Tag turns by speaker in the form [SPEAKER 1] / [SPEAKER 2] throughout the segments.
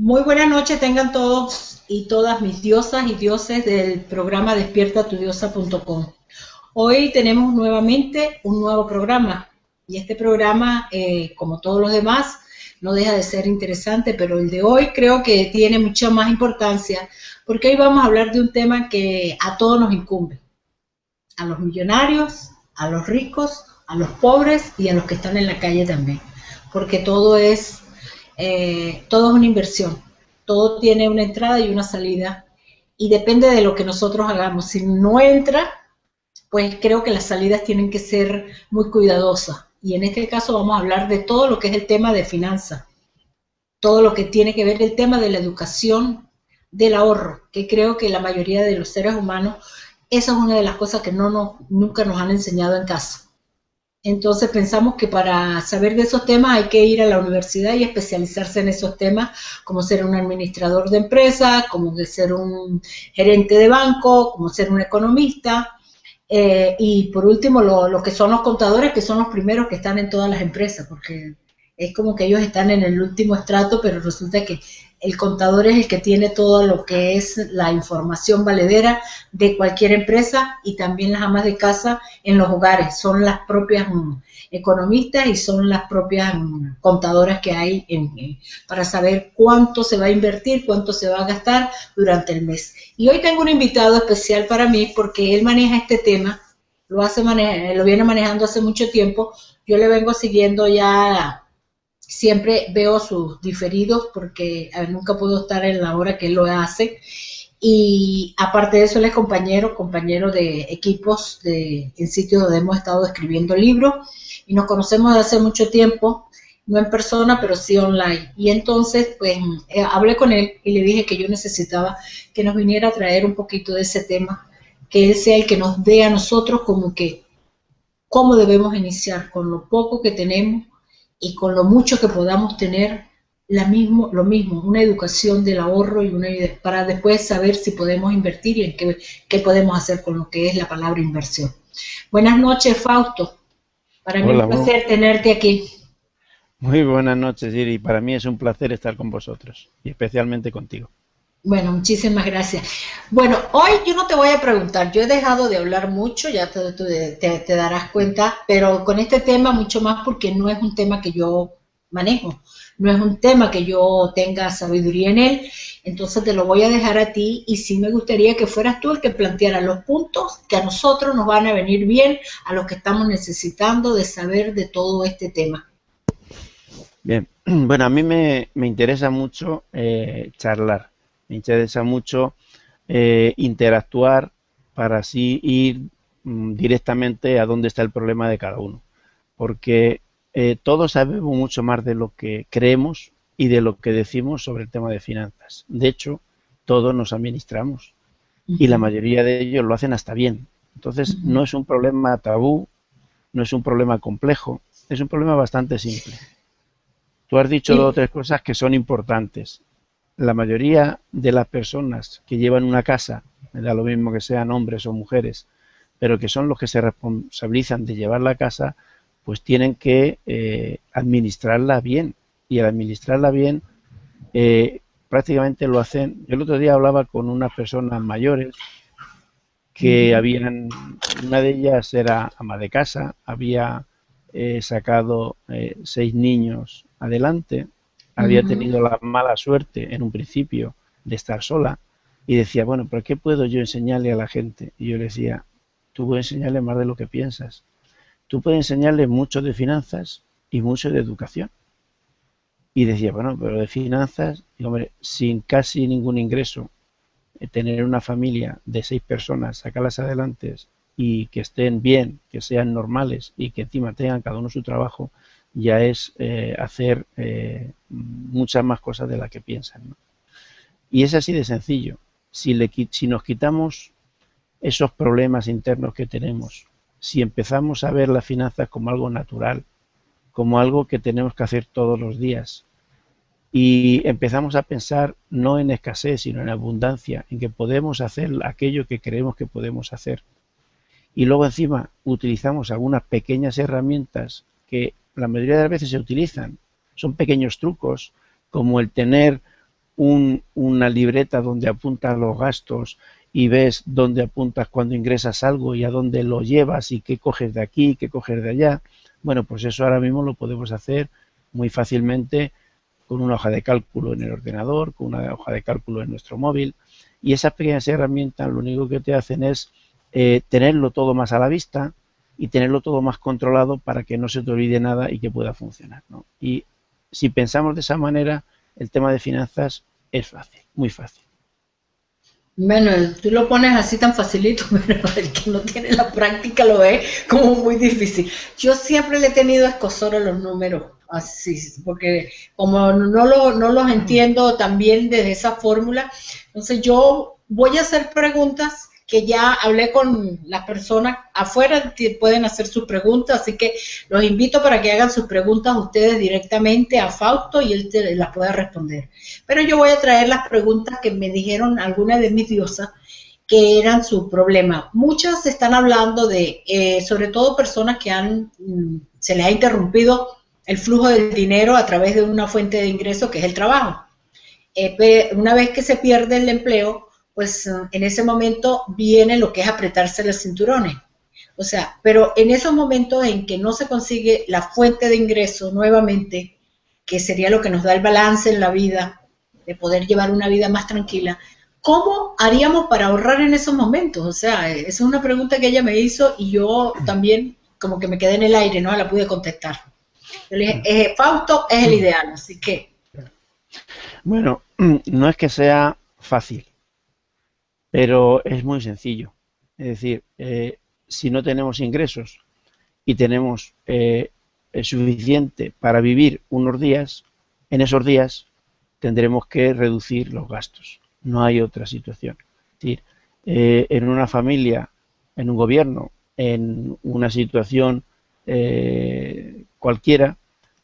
[SPEAKER 1] Muy buenas noches tengan todos y todas mis diosas y dioses del programa despiertatudiosa.com. Hoy tenemos nuevamente un nuevo programa y este programa, como todos los demás, no deja de ser interesante, pero el de hoy creo que tiene mucha más importancia porque hoy vamos a hablar de un tema que a todos nos incumbe, a los millonarios, a los ricos, a los pobres y a los que están en la calle también, porque todo es una inversión, todo tiene una entrada y una salida y depende de lo que nosotros hagamos. Si no entra, pues creo que las salidas tienen que ser muy cuidadosas y en este caso vamos a hablar de todo lo que es el tema de finanzas, todo lo que tiene que ver el tema de la educación, del ahorro, que creo que la mayoría de los seres humanos, esa es una de las cosas que nunca nos han enseñado en casa. Entonces pensamos que para saber de esos temas hay que ir a la universidad y especializarse en esos temas, como ser un administrador de empresa, como ser un gerente de banco, como ser un economista. Y por último, lo que son los contadores, que son los primeros que están en todas las empresas, porque es como que ellos están en el último estrato, pero resulta que el contador es el que tiene todo lo que es la información valedera de cualquier empresa y también las amas de casa en los hogares. Son las propias economistas y son las propias contadoras que hay para saber cuánto se va a invertir, cuánto se va a gastar durante el mes. Y hoy tengo un invitado especial para mí porque él maneja este tema, lo viene manejando hace mucho tiempo. Yo le vengo siguiendo ya, siempre veo sus diferidos porque nunca puedo estar en la hora que él lo hace. Y aparte de eso, él es compañero de equipos en sitios donde hemos estado escribiendo libros y nos conocemos desde hace mucho tiempo, no en persona, pero sí online. Y entonces, pues, hablé con él y le dije que yo necesitaba que nos viniera a traer un poquito de ese tema, que él sea el que nos dé a nosotros como que cómo debemos iniciar con lo poco que tenemos y con lo mucho que podamos tener lo mismo, una educación del ahorro para después saber si podemos invertir y en qué podemos hacer con lo que es la palabra inversión. Buenas noches, Fausto. Para mí es un
[SPEAKER 2] Hola,
[SPEAKER 1] placer tenerte aquí.
[SPEAKER 2] muy buenas noches, Iri. Para mí es un placer estar con vosotros y especialmente contigo.
[SPEAKER 1] Bueno, muchísimas gracias. Bueno, hoy yo no te voy a preguntar, yo he dejado de hablar mucho, ya te darás cuenta, pero con este tema mucho más porque no es un tema que yo manejo, no es un tema que yo tenga sabiduría en él, entonces te lo voy a dejar a ti y sí me gustaría que fueras tú el que planteara los puntos que a nosotros nos van a venir bien, a los que estamos necesitando de saber de todo este tema.
[SPEAKER 2] Bien, bueno, a mí me interesa mucho charlar, me interesa mucho interactuar para así ir directamente a dónde está el problema de cada uno, porque todos sabemos mucho más de lo que creemos y de lo que decimos sobre el tema de finanzas. De hecho, todos nos administramos
[SPEAKER 1] Uh
[SPEAKER 2] y la
[SPEAKER 1] -huh,
[SPEAKER 2] mayoría de ellos lo hacen hasta bien.
[SPEAKER 1] uh
[SPEAKER 2] Entonces,
[SPEAKER 1] -huh.
[SPEAKER 2] no es un problema tabú, no es un problema complejo, es un problema bastante simple. Tú has dicho dos o
[SPEAKER 1] Y,
[SPEAKER 2] tres cosas que son importantes. La mayoría de las personas que llevan una casa, me da lo mismo que sean hombres o mujeres, pero que son los que se responsabilizan de llevar la casa, pues tienen que administrarla bien. Y al administrarla bien, prácticamente lo hacen. Yo el otro día hablaba con unas personas mayores
[SPEAKER 1] uh
[SPEAKER 2] que
[SPEAKER 1] -huh,
[SPEAKER 2] habían, una de ellas era ama de casa, había sacado 6 niños adelante,
[SPEAKER 1] uh
[SPEAKER 2] había
[SPEAKER 1] -huh.
[SPEAKER 2] tenido la mala suerte en un principio de estar sola y decía, bueno, pero ¿qué puedo yo enseñarle a la gente? Y yo le decía, tú puedes enseñarle más de lo que piensas, tú puedes enseñarle mucho de finanzas y mucho de educación. Y decía, bueno, pero de finanzas, digo, hombre, sin casi ningún ingreso, tener una familia de 6 personas, sacarlas adelante y que estén bien, que sean normales y que encima tengan cada uno su trabajo, ya es hacer muchas más cosas de las que piensan, ¿no? Y es así de sencillo. Si nos quitamos esos problemas internos que tenemos, si empezamos a ver las finanzas como algo natural, como algo que tenemos que hacer todos los días, y empezamos a pensar no en escasez, sino en abundancia, en que podemos hacer aquello que creemos que podemos hacer. Y luego encima utilizamos algunas pequeñas herramientas que la mayoría de las veces se utilizan. Son pequeños trucos, como el tener una libreta donde apuntas los gastos y ves dónde apuntas cuando ingresas algo y a dónde lo llevas y qué coges de aquí, qué coges de allá. Bueno, pues eso ahora mismo lo podemos hacer muy fácilmente con una hoja de cálculo en el ordenador, con una hoja de cálculo en nuestro móvil, y esas pequeñas herramientas lo único que te hacen es tenerlo todo más a la vista y tenerlo todo más controlado para que no se te olvide nada y que pueda funcionar, ¿no? Y si pensamos de esa manera, el tema de finanzas es fácil, muy fácil.
[SPEAKER 1] Bueno, tú lo pones así tan facilito, pero el que no tiene la práctica lo ve como muy difícil. Yo siempre le he tenido escozor a los números, así, porque como no los entiendo también desde esa fórmula, entonces yo voy a hacer preguntas que ya hablé con las personas afuera, pueden hacer sus preguntas, así que los invito para que hagan sus preguntas ustedes directamente a Fausto y él las pueda responder. Pero yo voy a traer las preguntas que me dijeron algunas de mis diosas que eran su problema. Muchas están hablando de, sobre todo personas que se les ha interrumpido el flujo del dinero a través de una fuente de ingreso que es el trabajo. Una vez que se pierde el empleo, pues en ese momento viene lo que es apretarse los cinturones. O sea, pero en esos momentos en que no se consigue la fuente de ingreso nuevamente, que sería lo que nos da el balance en la vida, de poder llevar una vida más tranquila, ¿cómo haríamos para ahorrar en esos momentos? O sea, esa es una pregunta que ella me hizo y yo también como que me quedé en el aire, no la pude contestar. Yo le dije, Fausto es el ideal, así que...
[SPEAKER 2] Bueno, no es que sea fácil, pero es muy sencillo. Es decir, si no tenemos ingresos y tenemos suficiente para vivir unos días, en esos días tendremos que reducir los gastos. No hay otra situación. Es decir, en una familia, en un gobierno, en una situación cualquiera,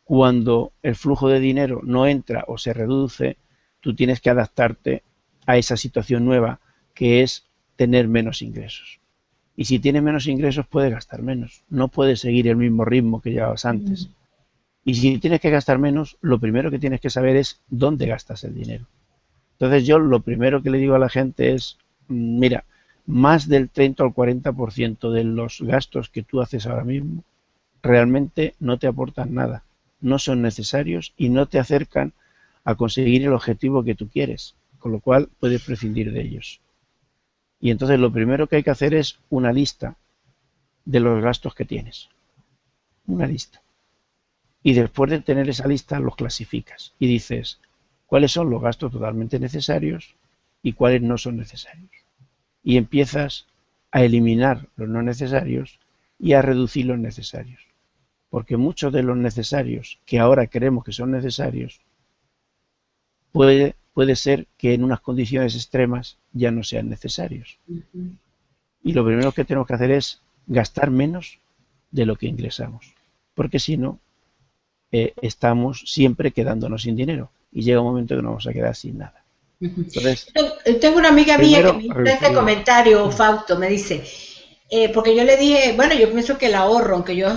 [SPEAKER 2] cuando el flujo de dinero no entra o se reduce, tú tienes que adaptarte a esa situación nueva que es tener menos ingresos. Y si tienes menos ingresos, puedes gastar menos. No puedes seguir el mismo ritmo que llevabas antes. Y si tienes que gastar menos, lo primero que tienes que saber es dónde gastas el dinero. Entonces yo lo primero que le digo a la gente es, mira, más del 30 o el 40% de los gastos que tú haces ahora mismo realmente no te aportan nada, no son necesarios y no te acercan a conseguir el objetivo que tú quieres, con lo cual puedes prescindir de ellos. Y entonces lo primero que hay que hacer es una lista de los gastos que tienes. Una lista. Y después de tener esa lista los clasificas y dices cuáles son los gastos totalmente necesarios y cuáles no son necesarios. Y empiezas a eliminar los no necesarios y a reducir los necesarios. Porque muchos de los necesarios que ahora creemos que son necesarios puede ser que en unas condiciones extremas ya no sean necesarios. Y lo primero que tenemos que hacer es gastar menos de lo que ingresamos, porque si no, estamos siempre quedándonos sin dinero y llega un momento que nos vamos a quedar sin nada.
[SPEAKER 1] Entonces, tengo una amiga mía que me hizo este comentario, Fausto, me dice, porque yo le dije, bueno, yo pienso que el ahorro, aunque yo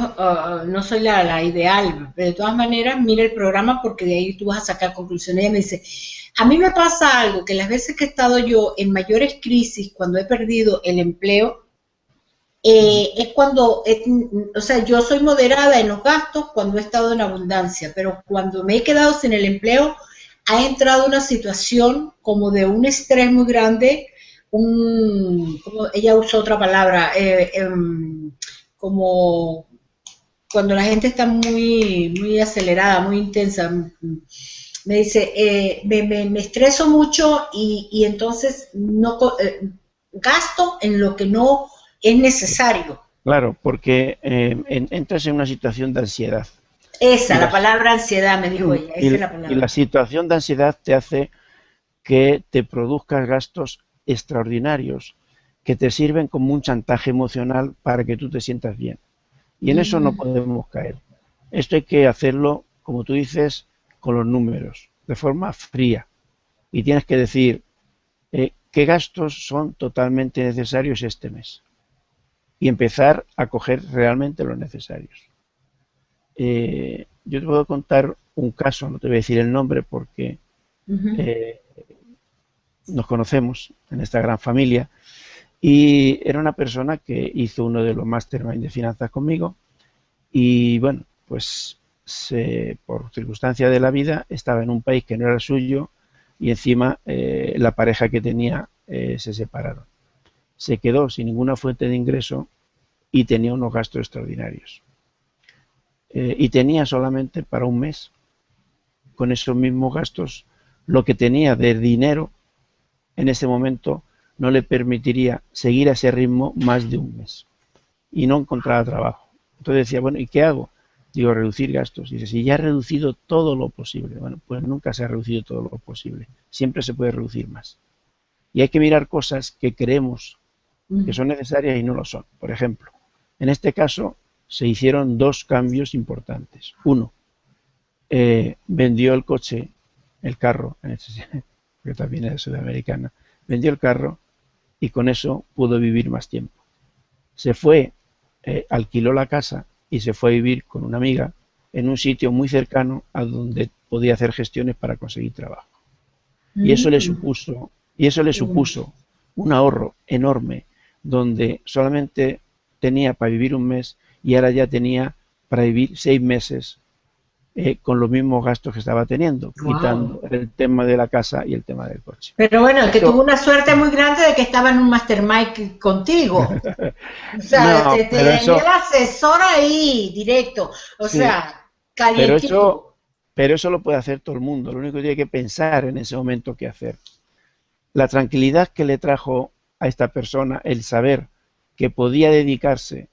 [SPEAKER 1] no soy la ideal, pero de todas maneras, mira el programa porque de ahí tú vas a sacar conclusiones. Ella me dice, a mí me pasa algo, que las veces que he estado yo en mayores crisis, cuando he perdido el empleo, es cuando, o sea, yo soy moderada en los gastos cuando he estado en abundancia, pero cuando me he quedado sin el empleo, ha entrado una situación como de un estrés muy grande, como ella usó otra palabra, como cuando la gente está muy acelerada, muy intensa. Me dice, me estreso mucho y entonces no gasto en lo que no es necesario.
[SPEAKER 2] Claro, porque entras en una situación de ansiedad.
[SPEAKER 1] Esa, la palabra ansiedad, me dijo ella, esa es la palabra.
[SPEAKER 2] Y la situación de ansiedad te hace que te produzcas gastos extraordinarios que te sirven como un chantaje emocional para que tú te sientas bien. Y en eso no podemos caer. Esto hay que hacerlo, como tú dices, con los números, de forma fría. Y tienes que decir qué gastos son totalmente necesarios este mes. Y empezar a coger realmente los necesarios. Yo te puedo contar un caso, no te voy a decir el nombre porque nos conocemos en esta gran familia y era una persona que hizo uno de los mastermind de finanzas conmigo y bueno, pues por circunstancia de la vida estaba en un país que no era el suyo y encima la pareja que tenía se separaron. Se quedó sin ninguna fuente de ingreso y tenía unos gastos extraordinarios. Y tenía solamente para un mes, con esos mismos gastos, lo que tenía de dinero en ese momento no le permitiría seguir a ese ritmo más de un mes. Y no encontraba trabajo. Entonces decía, bueno, ¿y qué hago? Digo, reducir gastos. Dice, si ya he reducido todo lo posible. Bueno, pues nunca se ha reducido todo lo posible. Siempre se puede reducir más. Y hay que mirar cosas que creemos que son necesarias y no lo son. Por ejemplo, en este caso se hicieron dos cambios importantes. Uno, vendió el coche, el carro, que también es sudamericana, vendió el carro y con eso pudo vivir más tiempo. Se fue, alquiló la casa y se fue a vivir con una amiga en un sitio muy cercano a donde podía hacer gestiones para conseguir trabajo. Y eso le supuso un ahorro enorme, donde solamente tenía para vivir un mes y ahora ya tenía para vivir 6 meses con los mismos gastos que estaba teniendo, quitando el tema de la casa y el tema del coche.
[SPEAKER 1] Pero bueno, el que tuvo una suerte muy grande de que estaba en un mastermind contigo. O sea,
[SPEAKER 2] No,
[SPEAKER 1] tenía el asesor ahí, directo. O
[SPEAKER 2] sí,
[SPEAKER 1] sea, calientito.
[SPEAKER 2] pero eso lo puede hacer todo el mundo. Lo único que tiene que pensar en ese momento qué hacer. La tranquilidad que le trajo a esta persona el saber que podía dedicarse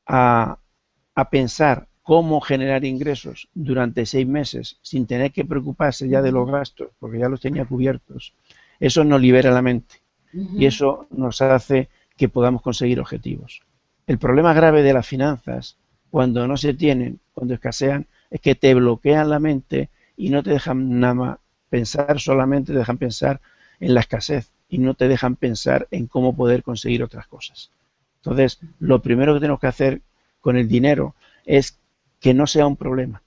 [SPEAKER 2] a pensar cómo generar ingresos durante 6 meses sin tener que preocuparse ya de los gastos, porque ya los tenía cubiertos, eso nos libera la mente y eso nos hace que podamos conseguir objetivos. El problema grave de las finanzas, cuando no se tienen, cuando escasean, es que te bloquean la mente y no te dejan nada más pensar solamente, te dejan pensar en la escasez y no te dejan pensar en cómo poder conseguir otras cosas. Entonces, lo primero que tenemos que hacer con el dinero es que no sea un problema,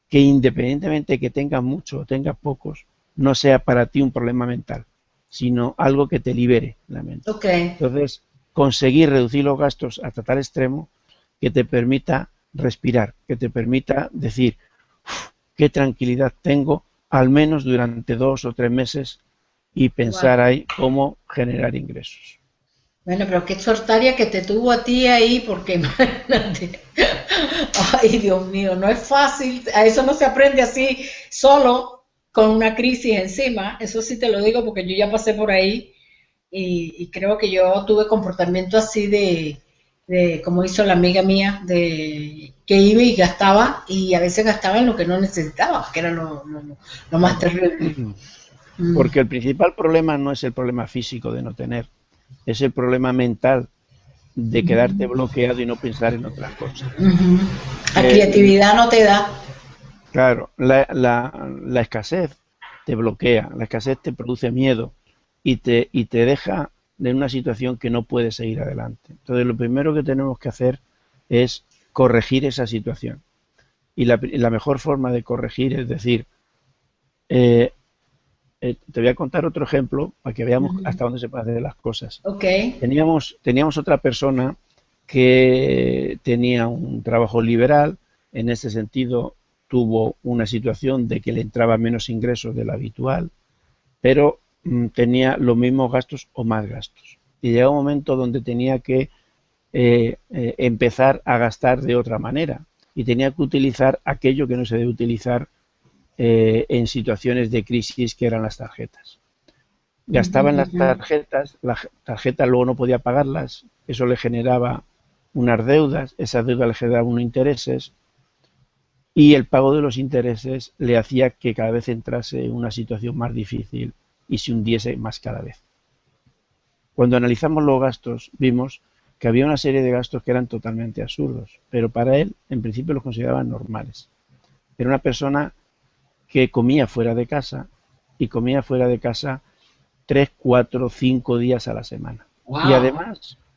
[SPEAKER 2] que independientemente de que tengas mucho o tengas pocos, no sea para ti un problema mental, sino algo que te libere la mente. Entonces, conseguir reducir los gastos hasta tal extremo que te permita respirar, que te permita decir, qué tranquilidad tengo, al menos durante 2 o 3 meses, y pensar ahí cómo generar ingresos.
[SPEAKER 1] Bueno, pero qué exhortaria que te tuvo a ti ahí, porque imagínate. Ay, Dios mío, no es fácil. A eso no se aprende así solo con una crisis encima. Eso sí te lo digo porque yo ya pasé por ahí y creo que yo tuve comportamiento así de como hizo la amiga mía, de que iba y gastaba y a veces gastaba en lo que no necesitaba, que era lo más terrible.
[SPEAKER 2] Porque el principal problema no es el problema físico de no tener, es el problema mental de quedarte bloqueado y no pensar en otras cosas.
[SPEAKER 1] La creatividad no te da.
[SPEAKER 2] Claro, la escasez te bloquea, la escasez te produce miedo y te deja en una situación que no puedes seguir adelante. Entonces, lo primero que tenemos que hacer es corregir esa situación. Y la mejor forma de corregir es decir, te voy a contar otro ejemplo para que veamos hasta dónde se pueden hacer las cosas. Teníamos otra persona que tenía un trabajo liberal, en ese sentido tuvo una situación de que le entraba menos ingresos de lo habitual, pero tenía los mismos gastos o más gastos. Y llegó un momento donde tenía que empezar a gastar de otra manera y tenía que utilizar aquello que no se debe utilizar en situaciones de crisis, que eran las tarjetas. Gastaba en las tarjetas luego no podía pagarlas, eso le generaba unas deudas, esas deudas le generaban unos intereses y el pago de los intereses le hacía que cada vez entrase en una situación más difícil y se hundiese más cada vez. Cuando analizamos los gastos vimos que había una serie de gastos que eran totalmente absurdos, pero para él en principio los consideraban normales. Era una persona que comía fuera de casa y comía fuera de casa 3, 4, 5 días a la semana. Wow.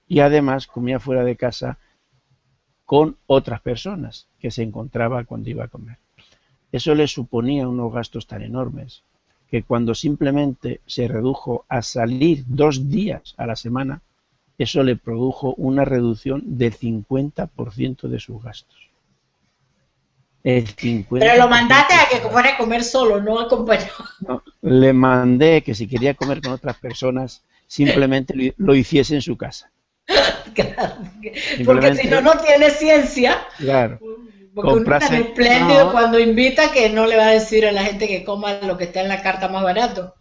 [SPEAKER 2] Y además comía fuera de casa con otras personas que se encontraba cuando iba a comer. Eso le suponía unos gastos tan enormes que cuando simplemente se redujo a salir 2 días a la semana, eso le produjo una reducción del 50% de sus gastos. El
[SPEAKER 1] Pero lo
[SPEAKER 2] 50%
[SPEAKER 1] mandaste
[SPEAKER 2] de
[SPEAKER 1] a
[SPEAKER 2] sus
[SPEAKER 1] que
[SPEAKER 2] gastos.
[SPEAKER 1] fuera a comer solo, no acompañado.
[SPEAKER 2] No, le mandé que si quería comer con otras personas, simplemente lo hiciese en su casa.
[SPEAKER 1] Claro, porque si no,
[SPEAKER 2] Simplemente,
[SPEAKER 1] no tiene ciencia.
[SPEAKER 2] claro,
[SPEAKER 1] Porque uno es tan
[SPEAKER 2] comprase,
[SPEAKER 1] espléndido
[SPEAKER 2] no,
[SPEAKER 1] cuando invita que no le va a decir a la gente que coma lo que está en la carta más barato.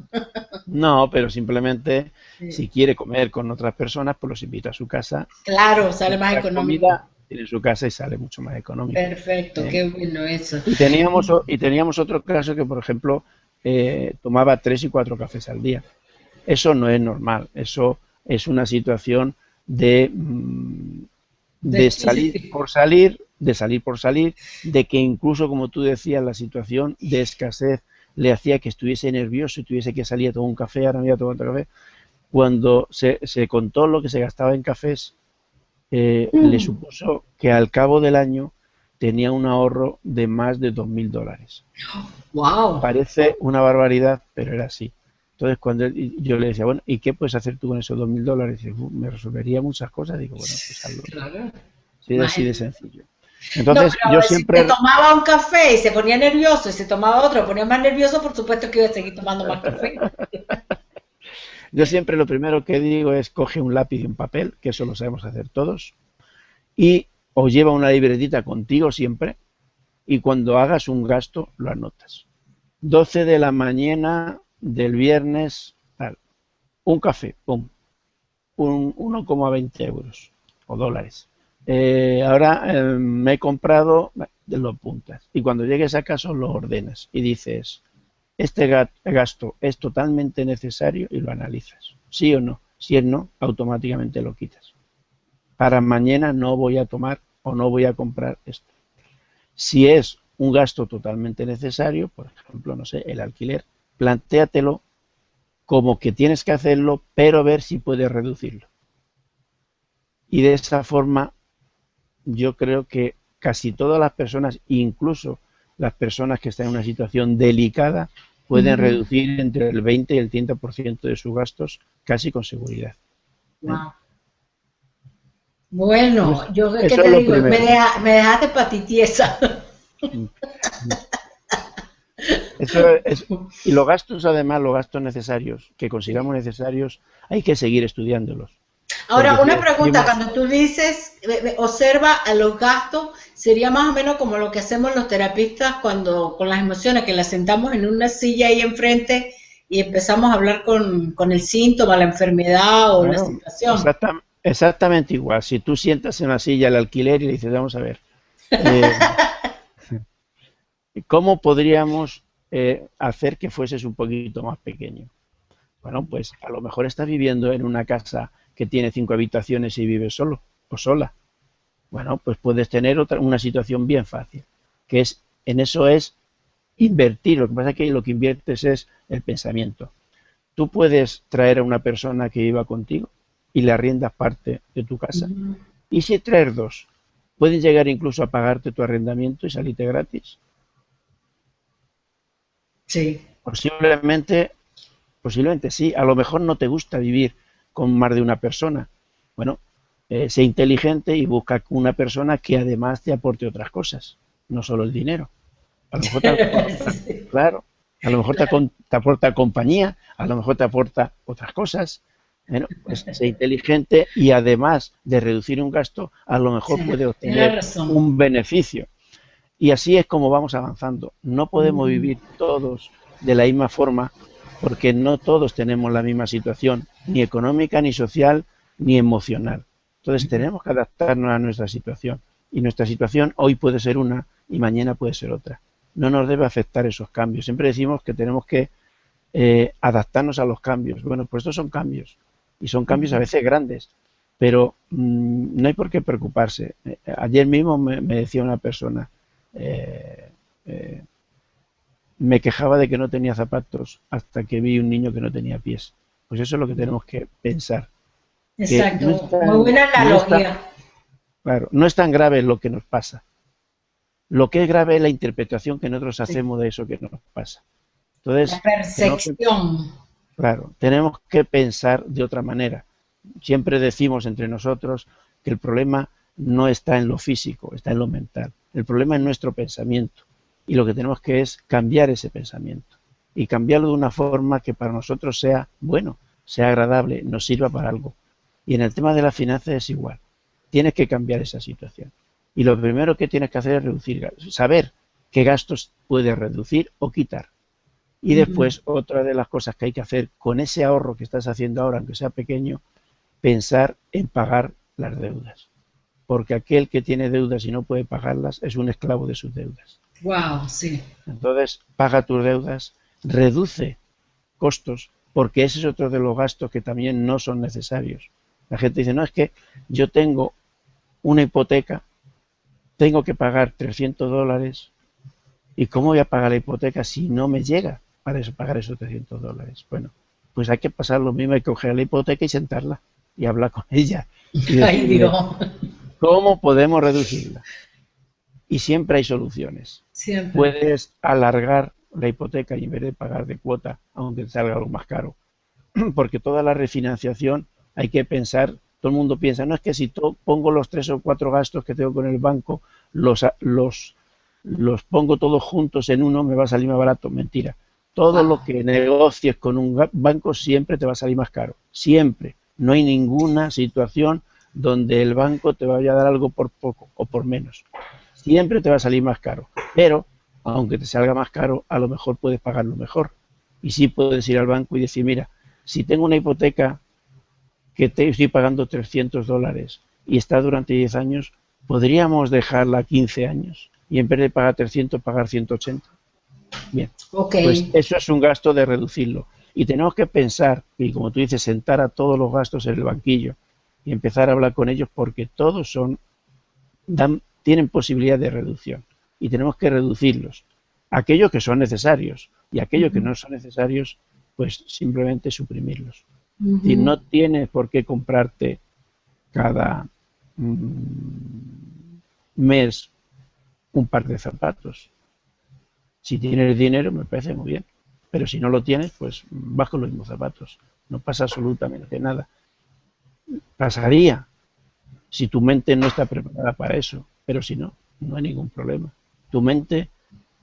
[SPEAKER 2] no, pero simplemente si
[SPEAKER 1] Sí.
[SPEAKER 2] quiere comer con otras personas, pues los invita a su casa.
[SPEAKER 1] Claro, sale más
[SPEAKER 2] La
[SPEAKER 1] económico.
[SPEAKER 2] comida tiene su casa y sale mucho más económico.
[SPEAKER 1] Perfecto,
[SPEAKER 2] ¿Eh?
[SPEAKER 1] qué bueno eso.
[SPEAKER 2] Y teníamos otro caso que, por ejemplo, tomaba 3 y 4 cafés al día. Eso no es normal. Eso es una situación de salir
[SPEAKER 1] Sí.
[SPEAKER 2] por salir, de salir por salir, de que incluso, como tú decías, la situación de escasez le hacía que estuviese nervioso y tuviese que salir a tomar un café, ahora me voy a tomar otro café. Cuando se contó lo que se gastaba en cafés, le supuso que al cabo del año tenía un ahorro de más de $2.000.
[SPEAKER 1] Wow.
[SPEAKER 2] Parece una barbaridad, pero era así. Entonces, cuando yo le decía, bueno, ¿y qué puedes hacer tú con esos $2.000? Y dice, me resolvería muchas cosas. Digo, bueno, pues hazlo.
[SPEAKER 1] Claro.
[SPEAKER 2] Sí, es así de
[SPEAKER 1] Imagínate.
[SPEAKER 2] sencillo.
[SPEAKER 1] No,
[SPEAKER 2] Entonces, yo
[SPEAKER 1] pero si te
[SPEAKER 2] siempre,
[SPEAKER 1] tomaba un café y se ponía nervioso y se tomaba otro, ponía más nervioso, por supuesto que iba a seguir tomando más café.
[SPEAKER 2] yo siempre lo primero que digo es coge un lápiz y un papel, que eso lo sabemos hacer todos, y o lleva una libretita contigo siempre, y cuando hagas un gasto, lo anotas. 12 de la mañana del viernes, tal, un café, pum, 1,20 euros o dólares. Ahora me he comprado, lo apuntas. Y cuando llegues a casa lo ordenas y dices, este gasto es totalmente necesario y lo analizas. ¿Sí o no? Si es no, automáticamente lo quitas. Para mañana no voy a tomar o no voy a comprar esto. Si es un gasto totalmente necesario, por ejemplo, no sé, el alquiler, plantéatelo como que tienes que hacerlo, pero ver si puedes reducirlo. Y de esa forma yo creo que casi todas las personas, incluso las personas que están en una situación delicada, pueden reducir entre el 20 y el 30% de sus gastos casi con seguridad. ¿Eh?
[SPEAKER 1] Wow. Bueno, yo qué
[SPEAKER 2] Eso es
[SPEAKER 1] te
[SPEAKER 2] lo
[SPEAKER 1] digo,
[SPEAKER 2] primero.
[SPEAKER 1] me dejaste patitiesa.
[SPEAKER 2] Y los gastos, además, los gastos necesarios, que consideramos necesarios, hay que seguir estudiándolos. Porque
[SPEAKER 1] Ahora,
[SPEAKER 2] si
[SPEAKER 1] una pregunta,
[SPEAKER 2] decimos,
[SPEAKER 1] cuando tú dices, observa a los gastos, sería más o menos como lo que hacemos los terapistas cuando con las emociones, que las sentamos en una silla ahí enfrente y empezamos a hablar con el síntoma, la enfermedad o la
[SPEAKER 2] claro,
[SPEAKER 1] situación.
[SPEAKER 2] exactamente igual. Si tú sientas en la silla el alquiler y le dices, vamos a ver, eh, ¿cómo podríamos hacer que fueses un poquito más pequeño? Bueno, pues a lo mejor estás viviendo en una casa que tiene 5 habitaciones y vives solo o sola. Bueno, pues puedes tener una situación bien fácil, que es, en eso es invertir. Lo que pasa es que lo que inviertes es el pensamiento. Tú puedes traer a una persona que viva contigo y le arriendas parte de tu casa. Y si traer dos, pueden llegar incluso a pagarte tu arrendamiento y salirte gratis.
[SPEAKER 1] Sí.
[SPEAKER 2] Posiblemente, posiblemente sí. A lo mejor no te gusta vivir con más de una persona. Bueno, sé inteligente y busca una persona que además te aporte otras cosas, no solo el dinero. A lo mejor
[SPEAKER 1] Sí,
[SPEAKER 2] claro, a lo mejor
[SPEAKER 1] claro.
[SPEAKER 2] te aporta compañía, a lo mejor te aporta otras cosas. Bueno, pues sé inteligente y además de reducir un gasto, a lo mejor
[SPEAKER 1] Sí,
[SPEAKER 2] puede
[SPEAKER 1] tienes
[SPEAKER 2] obtener
[SPEAKER 1] razón.
[SPEAKER 2] un beneficio. Y así es como vamos avanzando. No podemos vivir todos de la misma forma porque no todos tenemos la misma situación, ni económica, ni social, ni emocional. Entonces tenemos que adaptarnos a nuestra situación. Y nuestra situación hoy puede ser una y mañana puede ser otra. No nos debe afectar esos cambios. Siempre decimos que tenemos que adaptarnos a los cambios. Bueno, pues estos son cambios. Y son cambios a veces grandes. Pero no hay por qué preocuparse. Ayer mismo me decía una persona, eh, eh, me quejaba de que no tenía zapatos hasta que vi un niño que no tenía pies. Pues eso es lo que tenemos que pensar, que
[SPEAKER 1] Exacto, muy buena analogía.
[SPEAKER 2] claro, no es tan grave lo que nos pasa. Lo que es grave es la interpretación que nosotros
[SPEAKER 1] Sí.
[SPEAKER 2] hacemos de eso que nos pasa.
[SPEAKER 1] La
[SPEAKER 2] Entonces,
[SPEAKER 1] percepción.
[SPEAKER 2] claro, tenemos que pensar de otra manera. Siempre decimos entre nosotros que el problema no está en lo físico, está en lo mental. El problema es nuestro pensamiento y lo que tenemos que es cambiar ese pensamiento y cambiarlo de una forma que para nosotros sea bueno, sea agradable, nos sirva para algo. Y en el tema de las finanzas es igual. Tienes que cambiar esa situación. Y lo primero que tienes que hacer es reducir gastos, saber qué gastos puedes reducir o quitar. Y después, otra de las cosas que hay que hacer con ese ahorro que estás haciendo ahora, aunque sea pequeño, pensar en pagar las deudas. Porque aquel que tiene deudas y no puede pagarlas es un esclavo de sus deudas.
[SPEAKER 1] Wow, sí.
[SPEAKER 2] Entonces, paga tus deudas, reduce costos, porque ese es otro de los gastos que también no son necesarios. La gente dice, no, es que yo tengo una hipoteca, tengo que pagar $300, ¿y cómo voy a pagar la hipoteca si no me llega para eso, pagar esos $300? Bueno, pues hay que pasar lo mismo, hay que coger la hipoteca y sentarla y hablar con ella y
[SPEAKER 1] Ay,
[SPEAKER 2] decirle,
[SPEAKER 1] Dios.
[SPEAKER 2] ¿cómo podemos reducirla? Y siempre hay soluciones.
[SPEAKER 1] Siempre.
[SPEAKER 2] Puedes alargar la hipoteca y en vez de pagar de cuota, aunque te salga algo más caro, porque toda la refinanciación hay que pensar, todo el mundo piensa, no es que si pongo los 3 o 4 gastos que tengo con el banco, los pongo todos juntos en uno, me va a salir más barato. Mentira. Todo lo
[SPEAKER 1] Wow.
[SPEAKER 2] que negocies con un banco siempre te va a salir más caro. Siempre. No hay ninguna situación donde el banco te vaya a dar algo por poco o por menos. Siempre te va a salir más caro. Pero, aunque te salga más caro, a lo mejor puedes pagarlo mejor. Y sí puedes ir al banco y decir, mira, si tengo una hipoteca que te estoy pagando $300 y está durante 10 años, podríamos dejarla 15 años y en vez de pagar 300 pagar 180. Bien,
[SPEAKER 1] Ok.
[SPEAKER 2] pues eso es un gasto de reducirlo. Y tenemos que pensar, y como tú dices, sentar a todos los gastos en el banquillo y empezar a hablar con ellos porque todos tienen posibilidad de reducción y tenemos que reducirlos. Aquellos que son necesarios y aquellos que no son necesarios, pues simplemente suprimirlos. Es decir, no tienes por qué comprarte cada mes un par de zapatos. Si tienes dinero, me parece muy bien. Pero si no lo tienes, pues vas con los mismos zapatos. No pasa absolutamente nada. Pasaría si tu mente no está preparada para eso. Pero si no, no hay ningún problema. Tu mente,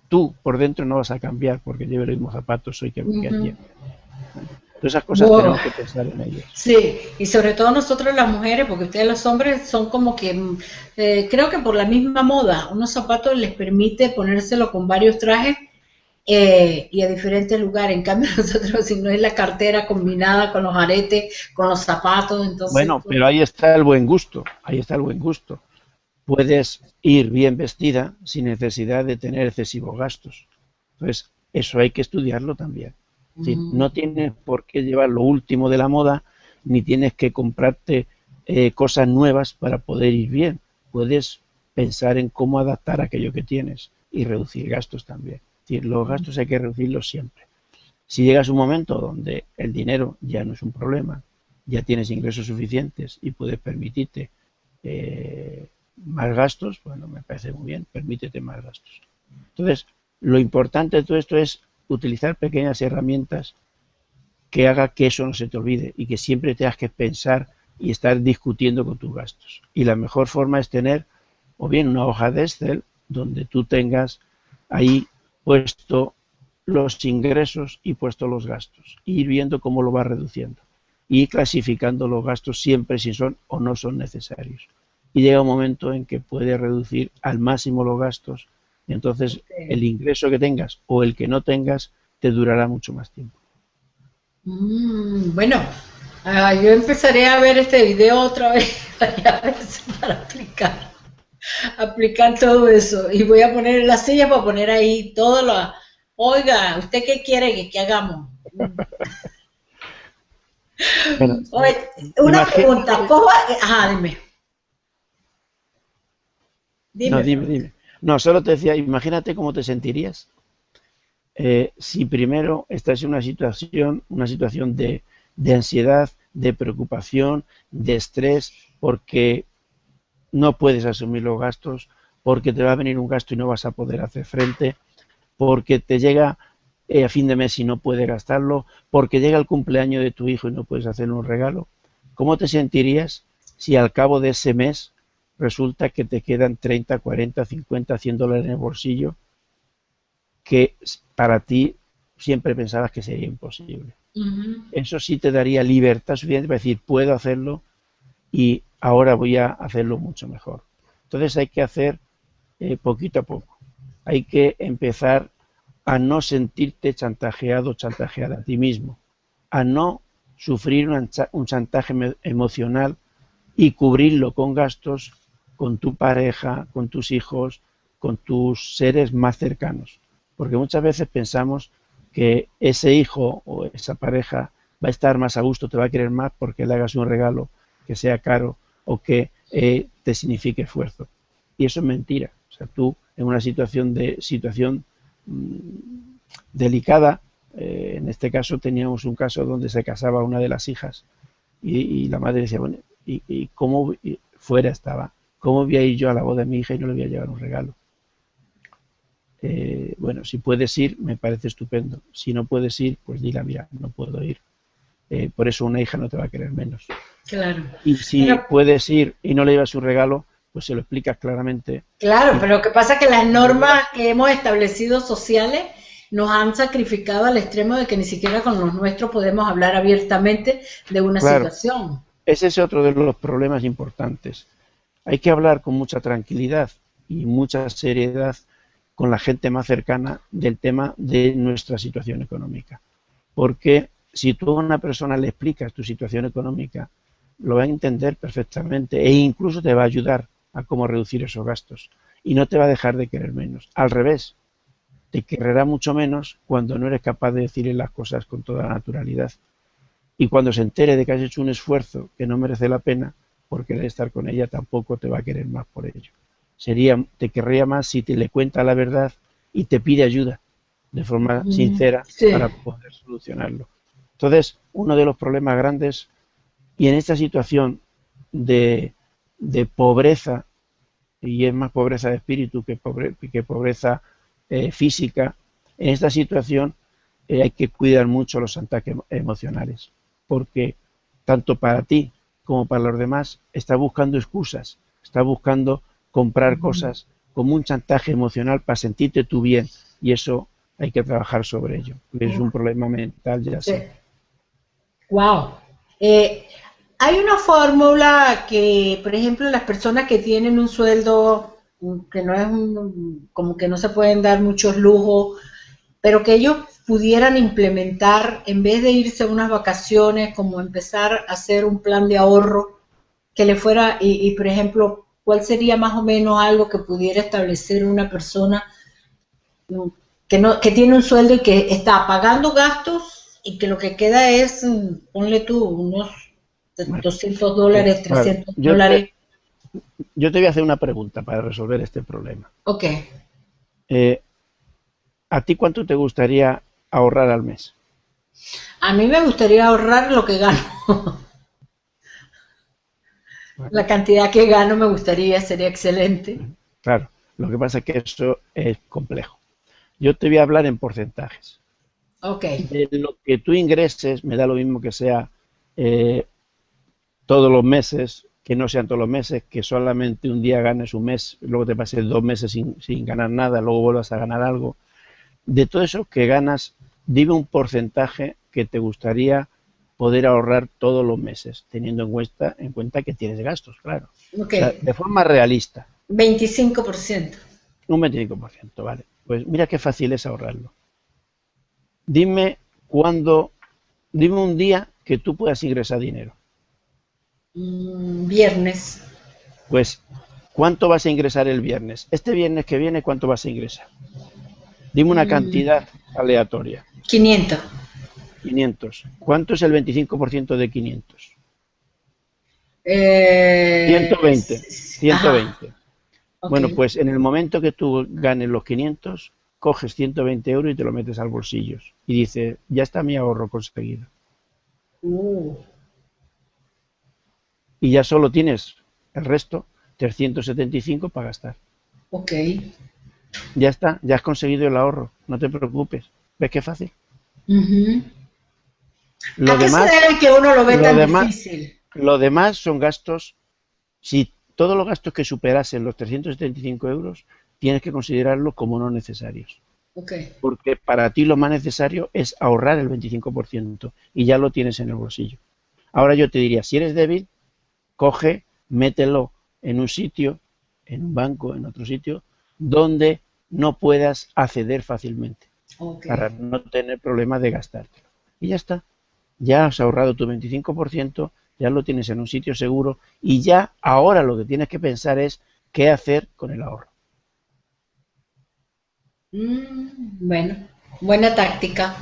[SPEAKER 2] tú por dentro no vas a cambiar porque lleve los mismos zapatos hoy que ayer. Todas esas cosas
[SPEAKER 1] Wow.
[SPEAKER 2] tenemos que pensar en ellas.
[SPEAKER 1] Sí, y sobre todo nosotros las mujeres, porque ustedes los hombres son como que, creo que por la misma moda, unos zapatos les permite ponérselo con varios trajes y a diferentes lugares. En cambio nosotros, si no es la cartera combinada con los aretes, con los zapatos, entonces,
[SPEAKER 2] Bueno,
[SPEAKER 1] pues,
[SPEAKER 2] pero ahí está el buen gusto. Ahí está el buen gusto. Puedes ir bien vestida sin necesidad de tener excesivos gastos. Entonces, eso hay que estudiarlo también. Es decir, no tienes por qué llevar lo último de la moda, ni tienes que comprarte cosas nuevas para poder ir bien. Puedes pensar en cómo adaptar aquello que tienes y reducir gastos también. Es decir, los gastos hay que reducirlos siempre. Si llegas a un momento donde el dinero ya no es un problema, ya tienes ingresos suficientes y puedes permitirte más gastos, bueno, me parece muy bien, permítete más gastos. Entonces, lo importante de todo esto es utilizar pequeñas herramientas que haga que eso no se te olvide y que siempre tengas que pensar y estar discutiendo con tus gastos. Y la mejor forma es tener o bien una hoja de Excel donde tú tengas ahí puesto los ingresos y puesto los gastos, e ir viendo cómo lo vas reduciendo y clasificando los gastos siempre si son o no son necesarios. Y llega un momento en que puedes reducir al máximo los gastos y entonces el ingreso que tengas o el que no tengas te durará mucho más tiempo.
[SPEAKER 1] bueno, yo empezaré a ver este video otra vez para aplicar todo eso. Y voy a poner en la silla para poner ahí todo lo. Oiga, ¿usted qué quiere que hagamos?
[SPEAKER 2] Bueno,
[SPEAKER 1] Oye, una pregunta,
[SPEAKER 2] imagínate,
[SPEAKER 1] ¿cómo? Ajá, dime,
[SPEAKER 2] no,
[SPEAKER 1] dime,
[SPEAKER 2] dime,
[SPEAKER 1] pues.
[SPEAKER 2] dime. No, solo te decía, imagínate cómo te sentirías si primero estás en una situación de ansiedad, de preocupación, de estrés, porque no puedes asumir los gastos, porque te va a venir un gasto y no vas a poder hacer frente, porque te llega a fin de mes y no puedes gastarlo, porque llega el cumpleaños de tu hijo y no puedes hacerle un regalo. ¿Cómo te sentirías si al cabo de ese mes resulta que te quedan 30, 40, 50, $100 en el bolsillo que para ti siempre pensabas que sería imposible? Eso sí te daría libertad suficiente para decir, puedo hacerlo y ahora voy a hacerlo mucho mejor. Entonces hay que hacer poquito a poco. Hay que empezar a no sentirte chantajeado o chantajeada a ti mismo, a no sufrir un chantaje emocional y cubrirlo con gastos con tu pareja, con tus hijos, con tus seres más cercanos. Porque muchas veces pensamos que ese hijo o esa pareja va a estar más a gusto, te va a querer más porque le hagas un regalo que sea caro o que te signifique esfuerzo. Y eso es mentira. O sea, tú en una situación delicada, en este caso teníamos un caso donde se casaba una de las hijas y la madre decía, bueno, y cómo fuera estaba, cómo voy a ir yo a la boda de mi hija y no le voy a llevar un regalo. Bueno, si puedes ir, me parece estupendo. Si no puedes ir, pues dile, mira, no puedo ir. Por eso una hija no te va a querer menos.
[SPEAKER 1] Claro.
[SPEAKER 2] Y si
[SPEAKER 1] Pero,
[SPEAKER 2] puedes ir y no le llevas un regalo, pues se lo explicas claramente.
[SPEAKER 1] claro,
[SPEAKER 2] Y
[SPEAKER 1] pero lo que pasa es que las normas que hemos establecido sociales nos han sacrificado al extremo de que ni siquiera con los nuestros podemos hablar abiertamente de una
[SPEAKER 2] claro,
[SPEAKER 1] situación.
[SPEAKER 2] ese es otro de los problemas importantes. Hay que hablar con mucha tranquilidad y mucha seriedad con la gente más cercana del tema de nuestra situación económica. Porque si tú a una persona le explicas tu situación económica, lo va a entender perfectamente e incluso te va a ayudar a cómo reducir esos gastos y no te va a dejar de querer menos. Al revés, te querrá mucho menos cuando no eres capaz de decirle las cosas con toda la naturalidad. Y cuando se entere de que has hecho un esfuerzo que no merece la pena por querer estar con ella, tampoco te va a querer más por ello. Te querría más si te le cuenta la verdad y te pide ayuda de forma sincera
[SPEAKER 1] Sí.
[SPEAKER 2] para poder solucionarlo. Entonces, uno de los problemas grandes, y en esta situación de pobreza, y es más pobreza de espíritu que pobreza física, en esta situación hay que cuidar mucho los ataques emocionales, porque tanto para ti como para los demás está buscando excusas, está buscando comprar cosas como un chantaje emocional para sentirte tú bien, y eso hay que trabajar sobre ello. Es un problema mental, ya
[SPEAKER 1] Sí.
[SPEAKER 2] sé.
[SPEAKER 1] Wow. Hay una fórmula que, por ejemplo, las personas que tienen un sueldo que no es como que no se pueden dar muchos lujos, pero que ellos pudieran implementar en vez de irse a unas vacaciones, como empezar a hacer un plan de ahorro que le fuera, por ejemplo, ¿cuál sería más o menos algo que pudiera establecer una persona que tiene un sueldo y que está pagando gastos y que lo que queda es, ponle tú, unos
[SPEAKER 2] Bueno,
[SPEAKER 1] $200,
[SPEAKER 2] vale.
[SPEAKER 1] $300?
[SPEAKER 2] Yo te voy a hacer una pregunta para resolver este problema.
[SPEAKER 1] Ok.
[SPEAKER 2] Eh, ¿A ti cuánto te gustaría ahorrar al mes?
[SPEAKER 1] A mí me gustaría ahorrar lo que gano. La
[SPEAKER 2] ¿Vale?
[SPEAKER 1] cantidad que gano me gustaría, sería excelente.
[SPEAKER 2] Claro, lo que pasa es que eso es complejo. Yo te voy a hablar en porcentajes.
[SPEAKER 1] Ok.
[SPEAKER 2] De lo que tú ingreses, me da lo mismo que sea eh, todos los meses, que no sean todos los meses, que solamente un día ganes un mes, luego te pases 2 meses sin ganar nada, luego vuelvas a ganar algo. De todo eso que ganas, dime un porcentaje que te gustaría poder ahorrar todos los meses, teniendo en cuenta que tienes gastos, claro.
[SPEAKER 1] Ok.
[SPEAKER 2] O sea, de forma realista,
[SPEAKER 1] 25%.
[SPEAKER 2] un 25%, ¿vale? Pues mira qué fácil es ahorrarlo. Dime cuándo, dime un día que tú puedas ingresar dinero.
[SPEAKER 1] Viernes.
[SPEAKER 2] Pues, ¿cuánto vas a ingresar el viernes? Este viernes que viene, ¿cuánto vas a ingresar? Dime una cantidad aleatoria.
[SPEAKER 1] 500.
[SPEAKER 2] 500. ¿Cuánto es el 25% de 500?
[SPEAKER 1] Eh,
[SPEAKER 2] 120.
[SPEAKER 1] ajá.
[SPEAKER 2] 120.
[SPEAKER 1] Ok.
[SPEAKER 2] Bueno, pues en el momento que tú ganes los 500, coges 120 euros y te lo metes al bolsillo. Y dices, ya está mi ahorro conseguido.
[SPEAKER 1] Uh,
[SPEAKER 2] Y ya solo tienes el resto, 375 para gastar.
[SPEAKER 1] ok.
[SPEAKER 2] Ya está, ya has conseguido el ahorro, no te preocupes. ¿Ves qué fácil?
[SPEAKER 1] Ujú.
[SPEAKER 2] Lo
[SPEAKER 1] ¿A qué se
[SPEAKER 2] demás,
[SPEAKER 1] debe que uno lo ve
[SPEAKER 2] lo
[SPEAKER 1] tan
[SPEAKER 2] demás,
[SPEAKER 1] difícil?
[SPEAKER 2] lo demás son gastos. Si todos los gastos que superasen los 375 euros, tienes que considerarlos como no necesarios.
[SPEAKER 1] Ok.
[SPEAKER 2] Porque para ti lo más necesario es ahorrar el 25% y ya lo tienes en el bolsillo. Ahora yo te diría, si eres débil, coge, mételo en un sitio, en un banco, en otro sitio, donde no puedas acceder fácilmente,
[SPEAKER 1] Ok.
[SPEAKER 2] para no tener problemas de gastártelo. Y ya está. Ya has ahorrado tu 25%, ya lo tienes en un sitio seguro y ya ahora lo que tienes que pensar es qué hacer con el ahorro.
[SPEAKER 1] Bueno, buena táctica.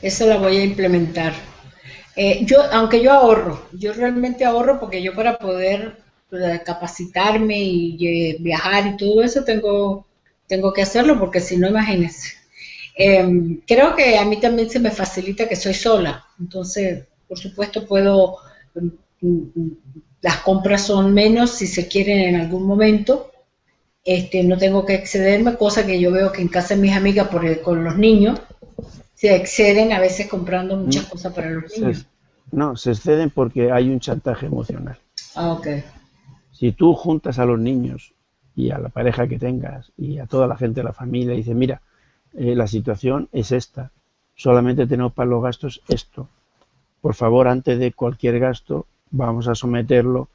[SPEAKER 1] Eso la voy a implementar. Aunque yo ahorro, yo realmente ahorro porque yo para poder capacitarme y viajar y todo eso tengo que hacerlo porque si no, imagínense. Creo que a mí también se me facilita que soy sola, entonces, por supuesto, puedo, mm, mm, las compras son menos si se quieren en algún momento, no tengo que excederme, cosa que yo veo que en casa de mis amigas con los niños se exceden a veces comprando muchas
[SPEAKER 2] No,
[SPEAKER 1] cosas para los
[SPEAKER 2] se,
[SPEAKER 1] niños.
[SPEAKER 2] no, se exceden porque hay un chantaje emocional.
[SPEAKER 1] Ah, ok.
[SPEAKER 2] Si tú juntas a los niños y a la pareja que tengas y a toda la gente de la familia y dices, mira, la situación es esta, solamente tenemos para los gastos esto. Por favor, antes de cualquier gasto, vamos a someterlo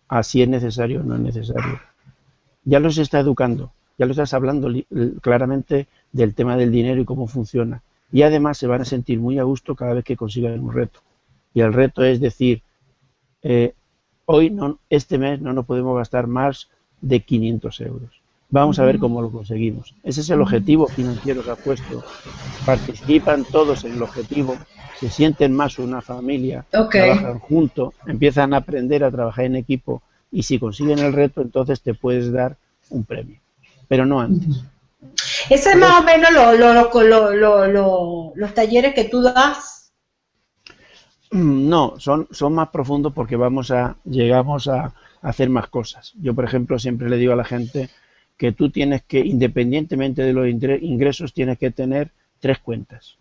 [SPEAKER 2] a si es necesario o no es necesario. Ya los está educando, ya lo estás hablando claramente del tema del dinero y cómo funciona. Y además se van a sentir muy a gusto cada vez que consigan un reto. Y el reto es decir, eh, hoy, no, este mes, no nos podemos gastar más de 500 euros. Vamos a ver
[SPEAKER 1] Ujú,
[SPEAKER 2] cómo lo conseguimos. Ese es el
[SPEAKER 1] ujú.
[SPEAKER 2] objetivo financiero que ha puesto. Participan todos en el objetivo, se sienten más una familia,
[SPEAKER 1] Ok.
[SPEAKER 2] trabajan juntos, empiezan a aprender a trabajar en equipo y si consiguen el reto, entonces te puedes dar un premio, pero no
[SPEAKER 1] Ujú.
[SPEAKER 2] antes.
[SPEAKER 1] Ese es más o
[SPEAKER 2] Entonces,
[SPEAKER 1] menos los talleres que tú das.
[SPEAKER 2] no, son más profundos porque llegamos a hacer más cosas. Yo, por ejemplo, siempre le digo a la gente que tú tienes que, independientemente de los ingresos, tienes que tener tres cuentas.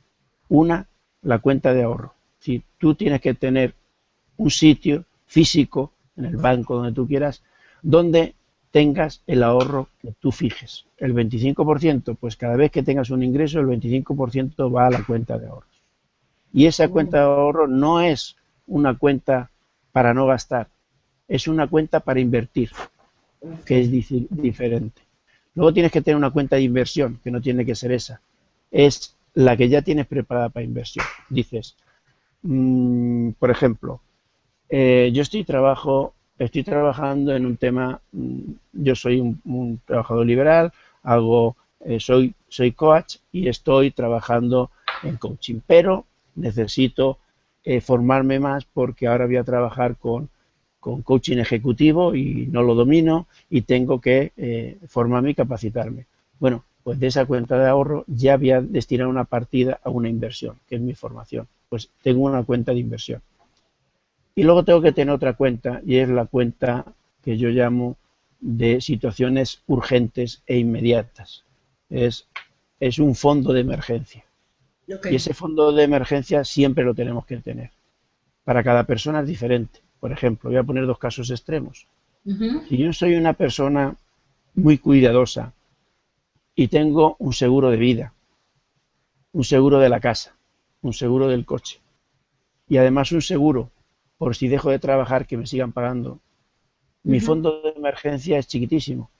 [SPEAKER 2] Una, la cuenta de ahorro. Si tú tienes que tener un sitio físico, en el banco, donde tú quieras, donde tengas el ahorro que tú fijes. El 25%, pues cada vez que tengas un ingreso, el 25% va a la cuenta de ahorro. Y esa
[SPEAKER 1] Oh,
[SPEAKER 2] cuenta de ahorro no es una cuenta para no gastar, es una cuenta para invertir,
[SPEAKER 1] ok.
[SPEAKER 2] que es diferente. Luego tienes que tener una cuenta de inversión, que no tiene que ser esa. Es la que ya tienes preparada para inversión. Dices, por ejemplo, yo estoy trabajando en un tema, yo soy un trabajador liberal, soy coach y estoy trabajando en coaching, pero necesito formarme más porque ahora voy a trabajar con coaching ejecutivo y no lo domino y tengo que formarme y capacitarme. Bueno, pues de esa cuenta de ahorro ya voy a destinar una partida a una inversión, que es mi formación. Pues tengo una cuenta de inversión. Y luego tengo que tener otra cuenta y es la cuenta que yo llamo de situaciones urgentes e inmediatas. Es, es un fondo de emergencia.
[SPEAKER 1] Ok.
[SPEAKER 2] Y ese fondo de emergencia siempre lo tenemos que tener. Para cada persona es diferente. Por ejemplo, voy a poner dos casos extremos.
[SPEAKER 1] Ujú,
[SPEAKER 2] Si yo soy una persona muy cuidadosa y tengo un seguro de vida, un seguro de la casa, un seguro del coche y además un seguro por si dejo de trabajar que me sigan pagando, mi
[SPEAKER 1] ujú,
[SPEAKER 2] fondo de emergencia es chiquitísimo,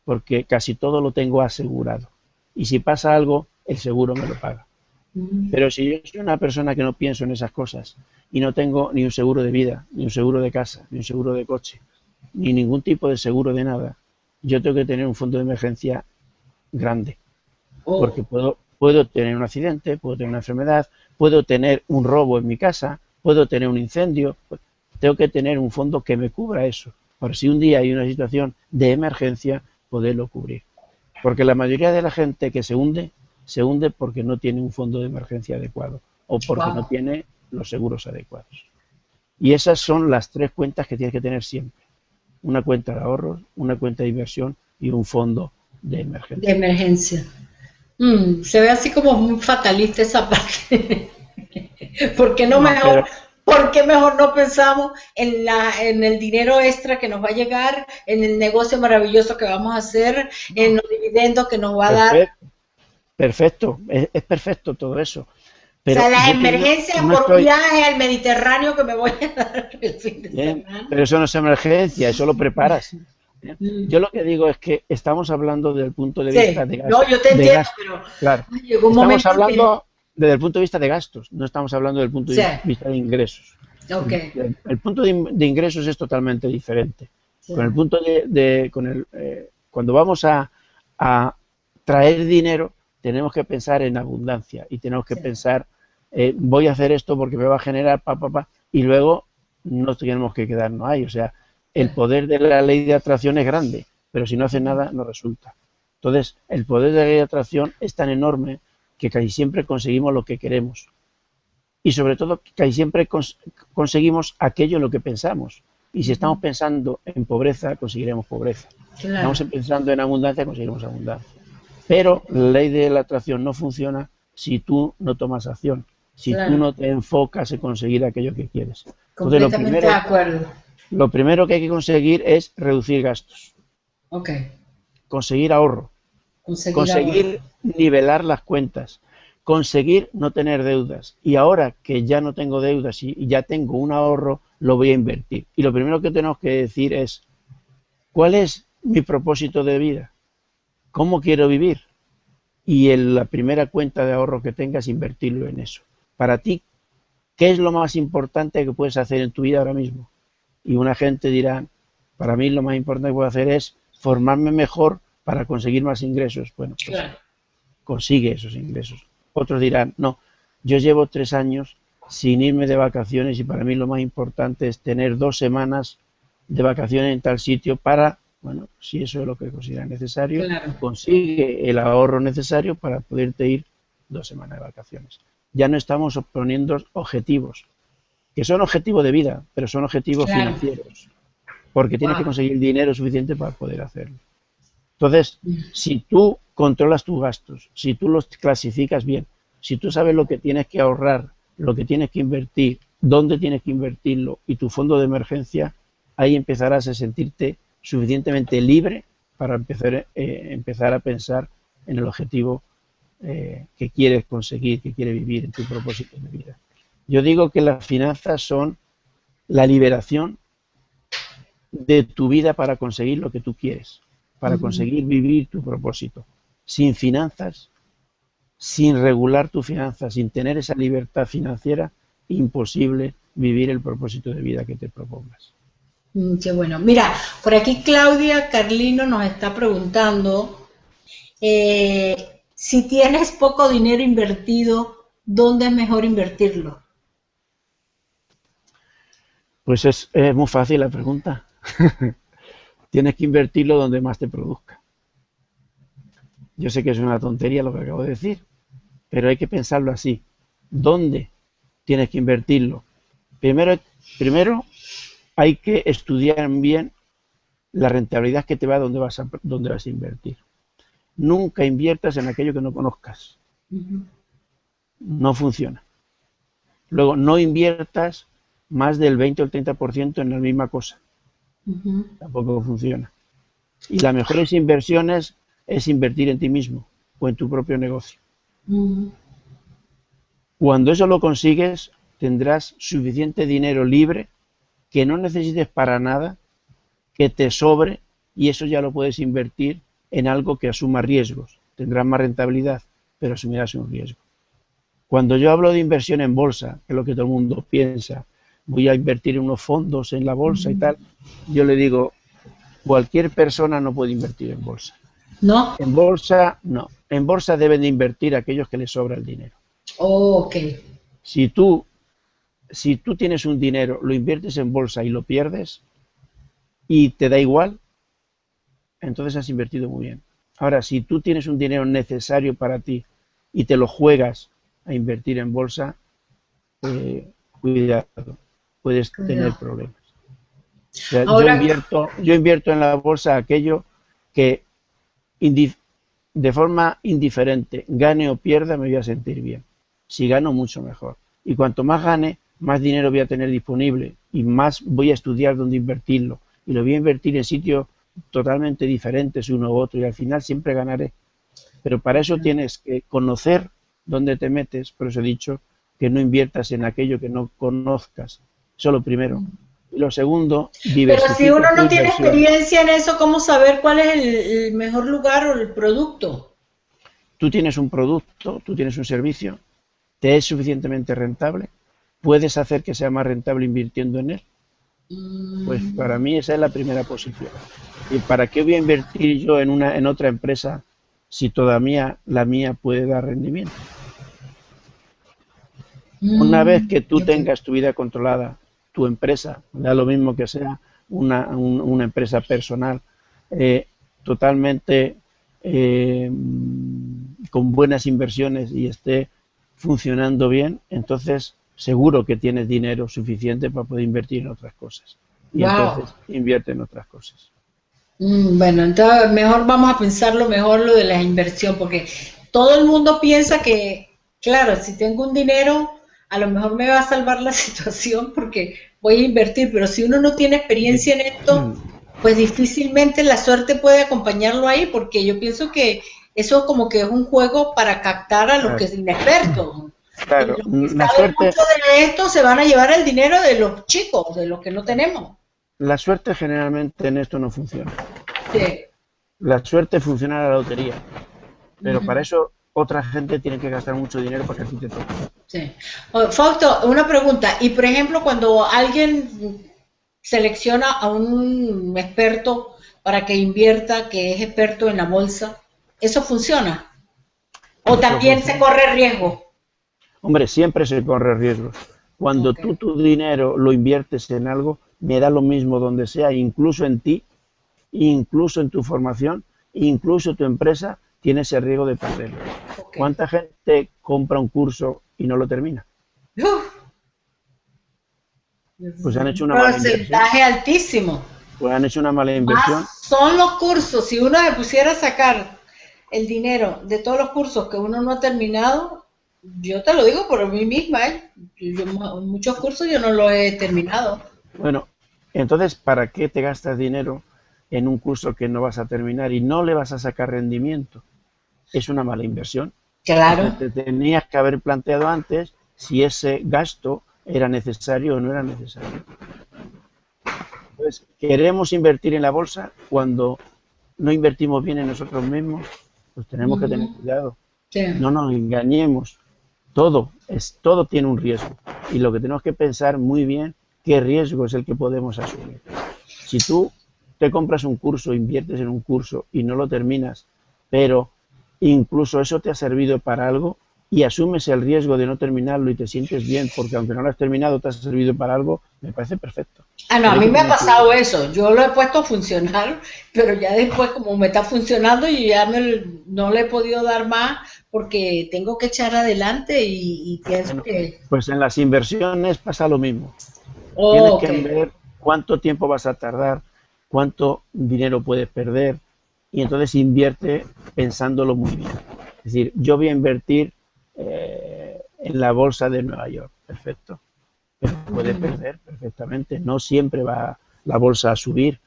[SPEAKER 2] porque casi todo lo tengo asegurado. Y si pasa algo, el seguro me lo paga.
[SPEAKER 1] ujú.
[SPEAKER 2] Pero si yo soy una persona que no pienso en esas cosas y no tengo ni un seguro de vida, ni un seguro de casa, ni un seguro de coche, ni ningún tipo de seguro de nada, yo tengo que tener un fondo de emergencia grande, porque
[SPEAKER 1] Oh,
[SPEAKER 2] puedo tener un accidente, puedo tener una enfermedad, puedo tener un robo en mi casa, puedo tener un incendio, pues tengo que tener un fondo que me cubra eso, por si un día hay una situación de emergencia, poderlo cubrir. Porque la mayoría de la gente que se hunde porque no tiene un fondo de emergencia adecuado o porque no
[SPEAKER 1] wow.
[SPEAKER 2] tiene los seguros adecuados. Y esas son las tres cuentas que tienes que tener siempre. Una cuenta de ahorros, una cuenta de inversión y un fondo de
[SPEAKER 1] De
[SPEAKER 2] emergencia.
[SPEAKER 1] emergencia. Se ve así como muy fatalista esa parte. ¿Por qué no
[SPEAKER 2] No,
[SPEAKER 1] mejor,
[SPEAKER 2] pero
[SPEAKER 1] por qué mejor no pensamos en el dinero extra que nos va a llegar, en el negocio maravilloso que vamos a hacer, en
[SPEAKER 2] no,
[SPEAKER 1] los dividendos que nos va a dar?
[SPEAKER 2] perfecto, perfecto, es perfecto todo eso.
[SPEAKER 1] O sea,
[SPEAKER 2] Pero
[SPEAKER 1] las
[SPEAKER 2] yo te digo,
[SPEAKER 1] emergencias
[SPEAKER 2] no
[SPEAKER 1] por un
[SPEAKER 2] estoy
[SPEAKER 1] viaje al Mediterráneo que me voy a dar el fin de
[SPEAKER 2] bien,
[SPEAKER 1] semana.
[SPEAKER 2] pero eso no es emergencia, eso lo preparas. Bien.
[SPEAKER 1] Mm.
[SPEAKER 2] Yo lo que digo es que estamos hablando desde el punto de vista
[SPEAKER 1] Sí, no, yo te
[SPEAKER 2] de
[SPEAKER 1] entiendo,
[SPEAKER 2] gastos.
[SPEAKER 1] pero
[SPEAKER 2] Claro,
[SPEAKER 1] ay, llegó un
[SPEAKER 2] estamos
[SPEAKER 1] momento que...
[SPEAKER 2] hablando desde el punto de vista de gastos, no estamos hablando del punto
[SPEAKER 1] Sí,
[SPEAKER 2] de vista de ingresos.
[SPEAKER 1] ok.
[SPEAKER 2] El punto de ingresos es totalmente diferente.
[SPEAKER 1] Sí,
[SPEAKER 2] Con el punto cuando vamos a traer dinero, tenemos que pensar en abundancia y tenemos que
[SPEAKER 1] sí,
[SPEAKER 2] pensar, voy a hacer esto porque me va a generar y luego no tenemos que quedarnos ahí. O sea,
[SPEAKER 1] sí.
[SPEAKER 2] el poder de la ley de atracción es grande, pero si no hace nada, no resulta. Entonces, el poder de la ley de atracción es tan enorme que casi siempre conseguimos lo que queremos. Y sobre todo, casi siempre conseguimos aquello en lo que pensamos. Y si estamos pensando en pobreza, conseguiremos pobreza.
[SPEAKER 1] Claro,
[SPEAKER 2] Estamos pensando en abundancia, conseguiremos abundancia. Pero la ley de la atracción no funciona si tú no tomas acción, si tú
[SPEAKER 1] claro.
[SPEAKER 2] no te enfocas en conseguir aquello que quieres. Entonces,
[SPEAKER 1] Completamente de acuerdo.
[SPEAKER 2] lo primero que hay que conseguir es reducir gastos,
[SPEAKER 1] Ok,
[SPEAKER 2] conseguir ahorro,
[SPEAKER 1] conseguir ahorro.
[SPEAKER 2] conseguir nivelar las cuentas, conseguir no tener deudas. Y ahora que ya no tengo deudas y ya tengo un ahorro, lo voy a invertir. Y lo primero que tenemos que decir es, ¿cuál es mi propósito de vida? ¿Cómo quiero vivir? Y en la primera cuenta de ahorro que tengas, invertirlo en eso. Para ti, ¿qué es lo más importante que puedes hacer en tu vida ahora mismo? Y una gente dirá, para mí lo más importante que puedo hacer es formarme mejor para conseguir más ingresos. Bueno, pues
[SPEAKER 1] Claro.
[SPEAKER 2] consigue esos ingresos. Otros dirán, no, yo llevo 3 años sin irme de vacaciones y para mí lo más importante es tener 2 semanas de vacaciones en tal sitio para, bueno, si eso es lo que considera necesario,
[SPEAKER 1] Claro.
[SPEAKER 2] consigue el ahorro necesario para poderte ir 2 semanas de vacaciones. Ya no estamos poniendo objetivos, que son objetivos de vida, pero son objetivos
[SPEAKER 1] Claro.
[SPEAKER 2] financieros, porque tienes que
[SPEAKER 1] Wow.
[SPEAKER 2] conseguir dinero suficiente para poder hacerlo. Entonces, si tú controlas tus gastos, si tú los clasificas bien, si tú sabes lo que tienes que ahorrar, lo que tienes que invertir, dónde tienes que invertirlo y tu fondo de emergencia, ahí empezarás a sentirte suficientemente libre para empezar a pensar en el objetivo que quieres conseguir, que quieres vivir en tu propósito de vida. Yo digo que las finanzas son la liberación de tu vida para conseguir lo que tú quieres, para conseguir vivir tu propósito. Sin finanzas, sin regular tu finanzas, sin tener esa libertad financiera, imposible vivir el propósito de vida que te propongas.
[SPEAKER 1] Qué bueno. Mira, por aquí Claudia Carlino nos está preguntando si tienes poco dinero invertido, ¿dónde es mejor invertirlo?
[SPEAKER 2] Pues es muy fácil la pregunta. Tienes que invertirlo donde más te produzca. Yo sé que es una tontería lo que acabo de decir, pero hay que pensarlo así. ¿Dónde tienes que invertirlo? Primero hay que estudiar bien la rentabilidad que te va donde vas a invertir. Nunca inviertas en aquello que no conozcas. No funciona. Luego, no inviertas más del 20 o el 30% en la misma cosa. Tampoco funciona. Y las mejores inversiones es invertir en ti mismo o en tu propio negocio. Cuando eso lo consigues, tendrás suficiente dinero libre que no necesites para nada, que te sobre, y eso ya lo puedes invertir en algo que asuma riesgos. Tendrás más rentabilidad, pero asumirás un riesgo. Cuando yo hablo de inversión en bolsa, que es lo que todo el mundo piensa, voy a invertir en unos fondos en la bolsa y tal, yo le digo, cualquier persona no puede invertir en bolsa.
[SPEAKER 1] ¿No?
[SPEAKER 2] En bolsa, no. En bolsa deben de invertir aquellos que les sobra el dinero.
[SPEAKER 1] Oh, ok.
[SPEAKER 2] Si tú, si tú tienes un dinero, lo inviertes en bolsa y lo pierdes y te da igual, entonces has invertido muy bien. Ahora, si tú tienes un dinero necesario para ti y te lo juegas a invertir en bolsa, cuidado, puedes tener
[SPEAKER 1] Cuidado.
[SPEAKER 2] problemas. O sea,
[SPEAKER 1] Ahora,
[SPEAKER 2] yo invierto en la bolsa aquello que de forma indiferente, gane o pierda, me voy a sentir bien. Si gano, mucho mejor. Y cuanto más gane, más dinero voy a tener disponible y más voy a estudiar dónde invertirlo. Y lo voy a invertir en sitios totalmente diferentes uno u otro y al final siempre ganaré. Pero para eso tienes que conocer dónde te metes. Por eso he dicho que no inviertas en aquello que no conozcas. Eso lo primero. Y lo segundo,
[SPEAKER 1] Pero si uno
[SPEAKER 2] diversifica tu
[SPEAKER 1] no tiene
[SPEAKER 2] inversión.
[SPEAKER 1] experiencia en eso, ¿cómo saber cuál es el mejor lugar o el producto?
[SPEAKER 2] Tú tienes un producto, tú tienes un servicio, te es suficientemente rentable, puedes hacer que sea más rentable invirtiendo en él. Pues para mí esa es la primera posición. ¿Y para qué voy a invertir yo en otra empresa si todavía la mía puede dar rendimiento? Una vez que tú
[SPEAKER 1] Ok.
[SPEAKER 2] tengas tu vida controlada, tu empresa, da lo mismo que sea una empresa personal, totalmente con buenas inversiones y esté funcionando bien, entonces seguro que tienes dinero suficiente para poder invertir en otras cosas. Y
[SPEAKER 1] Wow.
[SPEAKER 2] entonces invierte en otras cosas.
[SPEAKER 1] Bueno, entonces mejor vamos a pensarlo mejor lo de la inversión, porque todo el mundo piensa que, claro, si tengo un dinero, a lo mejor me va a salvar la situación porque voy a invertir, pero si uno no tiene experiencia en esto, pues difícilmente la suerte puede acompañarlo ahí, porque yo pienso que eso como que es un juego para captar a los que
[SPEAKER 2] Claro,
[SPEAKER 1] es inexpertos. Y
[SPEAKER 2] claro,
[SPEAKER 1] los que
[SPEAKER 2] la
[SPEAKER 1] saben
[SPEAKER 2] suerte,
[SPEAKER 1] mucho de esto se van a llevar el dinero de los chicos, de los que no tenemos.
[SPEAKER 2] la suerte generalmente en esto no funciona.
[SPEAKER 1] Sí.
[SPEAKER 2] La suerte funciona en la lotería, pero para
[SPEAKER 1] Ujú.
[SPEAKER 2] eso otra gente tiene que gastar mucho dinero para que a ti te toque.
[SPEAKER 1] Sí. Fausto, una pregunta. Y por ejemplo, cuando alguien selecciona a un experto para que invierta, que es experto en la bolsa, ¿eso funciona? ¿O
[SPEAKER 2] Eso
[SPEAKER 1] también se
[SPEAKER 2] funciona.
[SPEAKER 1] corre riesgo?
[SPEAKER 2] Hombre, siempre se corre riesgos. Cuando
[SPEAKER 1] Ok.
[SPEAKER 2] tú tu dinero lo inviertes en algo, me da lo mismo donde sea, incluso en ti, incluso en tu formación, incluso tu empresa, tiene ese riesgo de perderlo.
[SPEAKER 1] Ok.
[SPEAKER 2] ¿Cuánta gente compra un curso y no lo termina?
[SPEAKER 1] Uf,
[SPEAKER 2] Pues
[SPEAKER 1] es
[SPEAKER 2] han
[SPEAKER 1] un
[SPEAKER 2] hecho una mala inversión.
[SPEAKER 1] porcentaje altísimo.
[SPEAKER 2] Pues han hecho una mala inversión.
[SPEAKER 1] Más son los cursos. Si uno se pusiera a sacar el dinero de todos los cursos que uno no ha terminado, yo te lo digo por mí misma, ¿eh? Muchos cursos yo no los he terminado.
[SPEAKER 2] Bueno, entonces, ¿para qué te gastas dinero en un curso que no vas a terminar y no le vas a sacar rendimiento? Es una mala inversión.
[SPEAKER 1] Claro.
[SPEAKER 2] Entonces, te tenías que haber planteado antes si ese gasto era necesario o no era necesario. Entonces, queremos invertir en la bolsa cuando no invertimos bien en nosotros mismos, pues tenemos que tener
[SPEAKER 1] Ujú.
[SPEAKER 2] cuidado.
[SPEAKER 1] Sí.
[SPEAKER 2] No nos engañemos. Todo tiene un riesgo. Y lo que tenemos que pensar muy bien, qué riesgo es el que podemos asumir. Si tú te compras un curso, inviertes en un curso y no lo terminas, pero incluso eso te ha servido para algo y asumes el riesgo de no terminarlo y te sientes bien porque aunque no lo has terminado te ha servido para algo, me parece perfecto.
[SPEAKER 1] Ah, no, a
[SPEAKER 2] Pero hay
[SPEAKER 1] mí
[SPEAKER 2] que
[SPEAKER 1] me ha
[SPEAKER 2] tener
[SPEAKER 1] pasado
[SPEAKER 2] cuidado.
[SPEAKER 1] eso. Yo lo he puesto a funcionar, pero ya después, como me está funcionando, yo ya no le he podido dar más porque tengo que echar adelante y pienso
[SPEAKER 2] Bueno,
[SPEAKER 1] que.
[SPEAKER 2] pues en las inversiones pasa lo mismo. Tienes
[SPEAKER 1] Oh, ok.
[SPEAKER 2] que ver cuánto tiempo vas a tardar, cuánto dinero puedes perder y entonces invierte pensándolo muy bien. Es decir, yo voy a invertir en la bolsa de Nueva York, perfecto, pero puede perder perfectamente. No siempre va la bolsa a subir.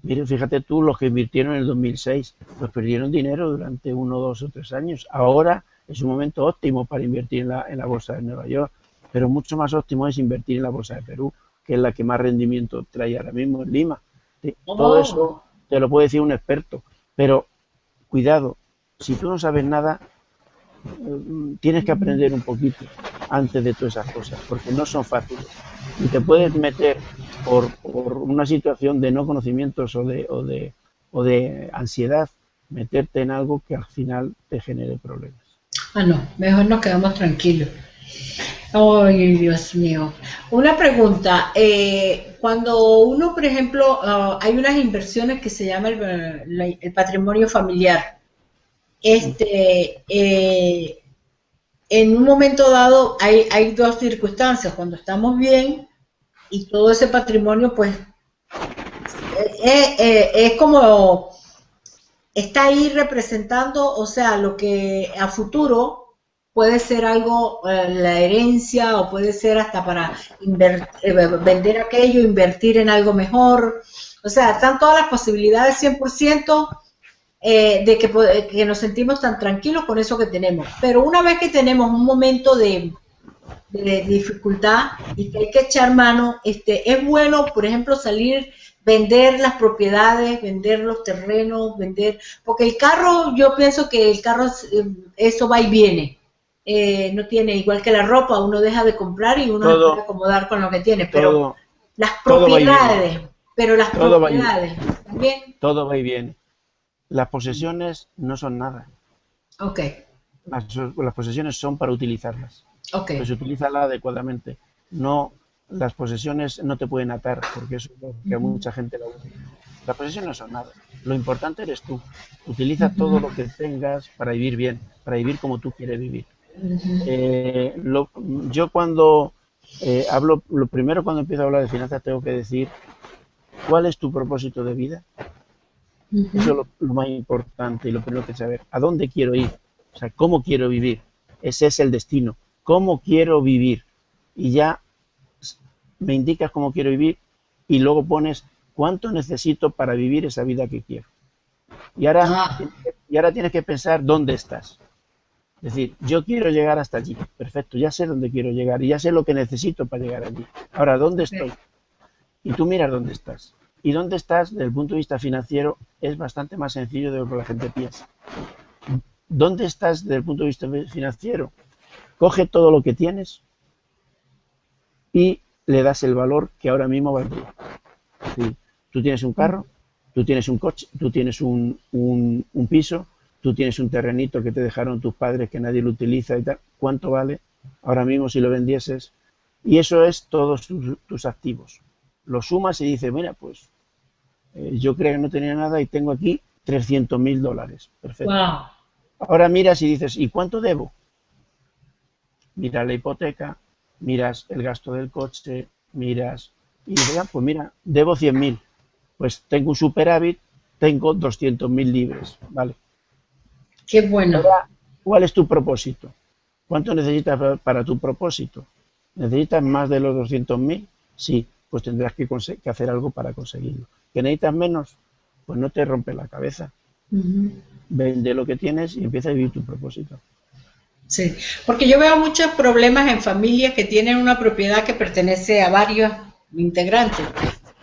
[SPEAKER 2] Mire, fíjate tú, los que invirtieron en el 2006, pues perdieron dinero durante 1, 2 o 3 años. Ahora es un momento óptimo para invertir en la bolsa de Nueva York, pero mucho más óptimo es invertir en la bolsa de Perú, que es la que más rendimiento trae ahora mismo en Lima. Sí, todo eso
[SPEAKER 1] Oh,
[SPEAKER 2] te lo puede decir un experto, pero cuidado, si tú no sabes nada, tienes que aprender un poquito antes de todas esas cosas, porque no son fáciles. Y te puedes meter por una situación de no conocimientos o de ansiedad, meterte en algo que al final te genere problemas.
[SPEAKER 1] ah, no, mejor nos quedamos tranquilos. Ay, Dios mío. Una pregunta. Cuando uno, por ejemplo, hay unas inversiones que se llama el patrimonio familiar. Este, en un momento dado hay dos circunstancias. Cuando estamos bien y todo ese patrimonio, pues, es como está ahí representando, o sea, lo que a futuro puede ser algo, la herencia, o puede ser hasta para vender aquello, invertir en algo mejor. O sea, están todas las posibilidades 100% de que nos sentimos tan tranquilos con eso que tenemos. Pero una vez que tenemos un momento de dificultad y que hay que echar mano, es bueno, por ejemplo, salir, vender las propiedades, vender los terrenos, porque el carro, yo pienso que el carro, eso va y viene. No tiene, igual que la ropa, uno deja de comprar y uno se puede acomodar con lo que tiene, pero las propiedades, también.
[SPEAKER 2] Todo va y viene. Las posesiones no son nada.
[SPEAKER 1] Ok.
[SPEAKER 2] Las posesiones son para utilizarlas.
[SPEAKER 1] Okay.
[SPEAKER 2] Pues utilízala adecuadamente. No, las posesiones no te pueden atar, porque eso es lo que a mucha gente la usa. Las posesiones no son nada. Lo importante eres tú. Utiliza todo lo que tengas para vivir bien, para vivir como tú quieres vivir. Yo cuando hablo, lo primero cuando empiezo a hablar de finanzas tengo que decir ¿cuál es tu propósito de vida? Eso es lo más importante y lo primero que saber. ¿A dónde quiero ir? O sea, ¿cómo quiero vivir? Ese es el destino. ¿Cómo quiero vivir? Y ya me indicas cómo quiero vivir y luego pones cuánto necesito para vivir esa vida que quiero. Y ahora tienes que pensar dónde estás. Es decir, yo quiero llegar hasta allí. Perfecto, ya sé dónde quiero llegar y ya sé lo que necesito para llegar allí. Ahora, ¿dónde estoy? Y tú miras dónde estás. Y dónde estás desde el punto de vista financiero es bastante más sencillo de lo que la gente piensa. ¿Dónde estás desde el punto de vista financiero? Coge todo lo que tienes y le das el valor que ahora mismo valdría. Sí, tú tienes un carro, tú tienes un coche, tú tienes un piso, tú tienes un terrenito que te dejaron tus padres que nadie lo utiliza y tal. ¿Cuánto vale ahora mismo si lo vendieses? Y eso es todos tus activos. Lo sumas y dices, mira, pues yo creo que no tenía nada y tengo aquí $300.000. Perfecto.
[SPEAKER 1] Wow.
[SPEAKER 2] Ahora miras y dices, ¿y cuánto debo? Miras la hipoteca, miras el gasto del coche, miras y dices, pues mira, debo 100.000. Pues tengo un superávit, tengo 200.000 libres, ¿vale?
[SPEAKER 1] Qué bueno.
[SPEAKER 2] Ahora, ¿cuál es tu propósito? ¿Cuánto necesitas para tu propósito? ¿Necesitas más de los 200.000? Sí, pues tendrás que hacer algo para conseguirlo. ¿Que necesitas menos? Pues no te rompe la cabeza. Vende lo que tienes y empieza a vivir tu propósito.
[SPEAKER 1] Sí, porque yo veo muchos problemas en familias que tienen una propiedad que pertenece a varios integrantes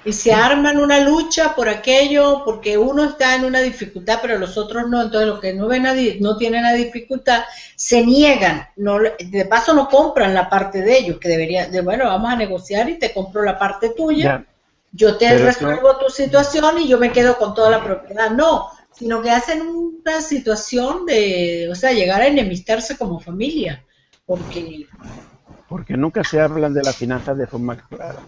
[SPEAKER 1] y se arman una lucha por aquello porque uno está en una dificultad pero los otros no, entonces los que no tienen la dificultad se niegan, no, de paso no compran la parte de ellos que debería, bueno, vamos a negociar y te compro la parte tuya, ya, yo te resuelvo tu situación y yo me quedo con toda la propiedad, no, sino que hacen una situación de, o sea, llegar a enemistarse como familia,
[SPEAKER 2] porque nunca se hablan de las finanzas de forma clara.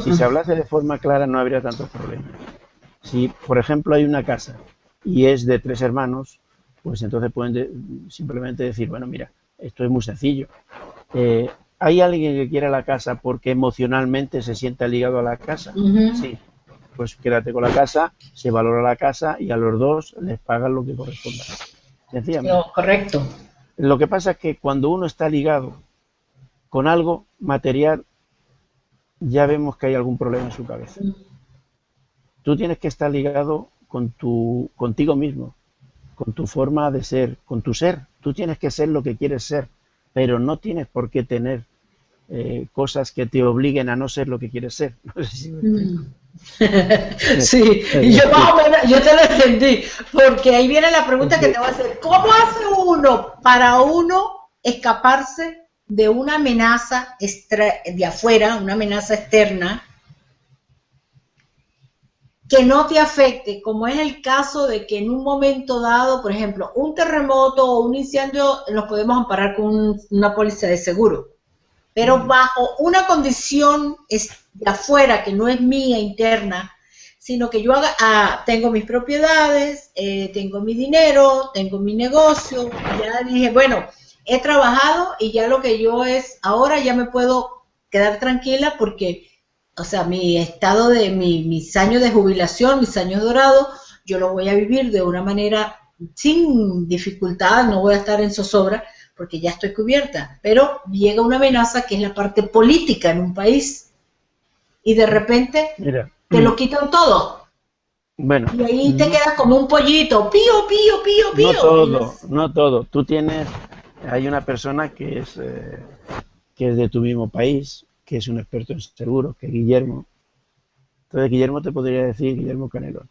[SPEAKER 2] Si se hablase de forma clara no habría tantos problemas. Si, por ejemplo, hay una casa y es de 3 hermanos, pues entonces pueden simplemente decir, bueno, mira, esto es muy sencillo. ¿Hay alguien que quiera la casa porque emocionalmente se sienta ligado a la casa? Sí. Pues quédate con la casa, se valora la casa y a los dos les pagan lo que corresponda. Sencillamente.
[SPEAKER 1] No, correcto.
[SPEAKER 2] Lo que pasa es que cuando uno está ligado con algo material, ya vemos que hay algún problema en su cabeza. Tú tienes que estar ligado contigo mismo, con tu forma de ser, con tu ser. Tú tienes que ser lo que quieres ser, pero no tienes por qué tener cosas que te obliguen a no ser lo que quieres ser. No sé si me explico.
[SPEAKER 1] Sí, y yo más o menos, yo te lo entendí, porque ahí viene la pregunta que te voy a hacer. ¿Cómo hace uno para escaparse de una amenaza de afuera, una amenaza externa, que no te afecte, como es el caso de que en un momento dado, por ejemplo, un terremoto o un incendio, nos podemos amparar con una póliza de seguro? Pero bajo una condición de afuera, que no es mía interna, sino que yo tengo mis propiedades, tengo mi dinero, tengo mi negocio, ya dije, bueno, he trabajado y ya lo que yo ahora ya me puedo quedar tranquila porque, o sea, mi estado de mis años de jubilación, mis años dorados, yo lo voy a vivir de una manera sin dificultad, no voy a estar en zozobra porque ya estoy cubierta, pero llega una amenaza que es la parte política en un país y de repente
[SPEAKER 2] Mira,
[SPEAKER 1] te lo quitan todo
[SPEAKER 2] bueno,
[SPEAKER 1] y ahí te quedas como un pollito, pío, pío, pío,
[SPEAKER 2] no
[SPEAKER 1] pío.
[SPEAKER 2] todo, no todo. Tú tienes, hay una persona que es de tu mismo país, que es un experto en seguros, que es Guillermo. Entonces Guillermo te podría decir, Guillermo Canelón,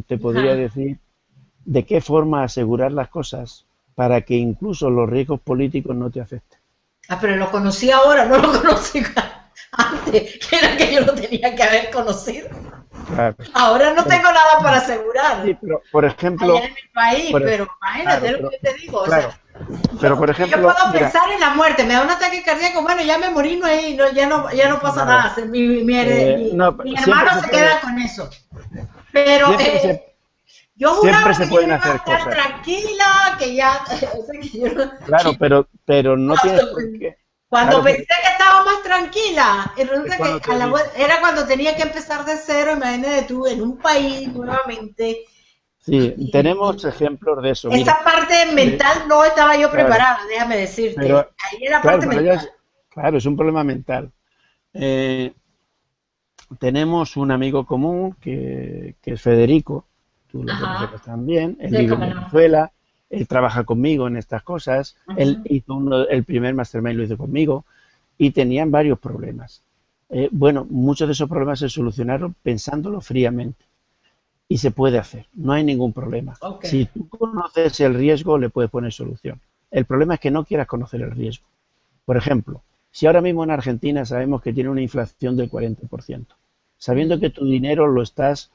[SPEAKER 2] te podría
[SPEAKER 1] Ajá.
[SPEAKER 2] decir de qué forma asegurar las cosas para que incluso los riesgos políticos no te afecten.
[SPEAKER 1] Ah, pero lo conocí ahora, no lo conocí antes, que era que yo lo tenía que haber conocido.
[SPEAKER 2] Claro.
[SPEAKER 1] Ahora no
[SPEAKER 2] Bueno,
[SPEAKER 1] tengo nada para
[SPEAKER 2] sí,
[SPEAKER 1] asegurar
[SPEAKER 2] pero por
[SPEAKER 1] allá
[SPEAKER 2] ejemplo,
[SPEAKER 1] en mi país,
[SPEAKER 2] por,
[SPEAKER 1] pero imagínate
[SPEAKER 2] claro,
[SPEAKER 1] lo que
[SPEAKER 2] pero
[SPEAKER 1] yo te digo, o sea,
[SPEAKER 2] claro, pero por
[SPEAKER 1] yo
[SPEAKER 2] ejemplo,
[SPEAKER 1] puedo
[SPEAKER 2] mira,
[SPEAKER 1] pensar en la muerte, me da un ataque cardíaco, bueno, ya me morí, no, no, ya
[SPEAKER 2] no
[SPEAKER 1] no
[SPEAKER 2] pasa
[SPEAKER 1] pasa
[SPEAKER 2] nada.
[SPEAKER 1] nada,
[SPEAKER 2] No,
[SPEAKER 1] mi
[SPEAKER 2] siempre
[SPEAKER 1] hermano
[SPEAKER 2] se
[SPEAKER 1] se
[SPEAKER 2] puede,
[SPEAKER 1] queda con eso, pero
[SPEAKER 2] siempre se,
[SPEAKER 1] yo
[SPEAKER 2] siempre
[SPEAKER 1] juraba
[SPEAKER 2] se
[SPEAKER 1] que ya
[SPEAKER 2] pueden
[SPEAKER 1] me iba a
[SPEAKER 2] hacer
[SPEAKER 1] estar
[SPEAKER 2] cosas.
[SPEAKER 1] tranquila, que ya, o sea, que yo
[SPEAKER 2] Claro, pero no tienes
[SPEAKER 1] cuando,
[SPEAKER 2] por qué.
[SPEAKER 1] cuando
[SPEAKER 2] Claro, pero
[SPEAKER 1] pensé que estaba más tranquila, y
[SPEAKER 2] es
[SPEAKER 1] resulta que
[SPEAKER 2] cuando te digo.
[SPEAKER 1] era cuando tenía que empezar de cero, imagínate tú, en un país nuevamente.
[SPEAKER 2] Sí, tenemos
[SPEAKER 1] Y
[SPEAKER 2] ejemplos de eso. Mira,
[SPEAKER 1] esa parte
[SPEAKER 2] de-
[SPEAKER 1] mental no estaba yo
[SPEAKER 2] claro,
[SPEAKER 1] preparada, déjame decirte.
[SPEAKER 2] pero
[SPEAKER 1] Ahí era la
[SPEAKER 2] claro,
[SPEAKER 1] parte
[SPEAKER 2] pero ya
[SPEAKER 1] mental.
[SPEAKER 2] es, claro, es un problema mental. Eh, tenemos un amigo común que es Federico, tú lo
[SPEAKER 1] Ajá,
[SPEAKER 2] conocerás también, él
[SPEAKER 1] sí,
[SPEAKER 2] vive en
[SPEAKER 1] cómo no.
[SPEAKER 2] Venezuela, él trabaja conmigo en estas cosas, él
[SPEAKER 1] Ajá.
[SPEAKER 2] hizo el primer mastermind lo hizo conmigo y tenían varios problemas. Bueno, muchos de esos problemas se solucionaron pensándolo fríamente y se puede hacer, no hay ningún problema.
[SPEAKER 1] Ok.
[SPEAKER 2] Si tú conoces el riesgo, le puedes poner solución. El problema es que no quieras conocer el riesgo. Por ejemplo, si ahora mismo en Argentina sabemos que tiene una inflación del 40%, sabiendo
[SPEAKER 1] Ujú,
[SPEAKER 2] que tu dinero lo estás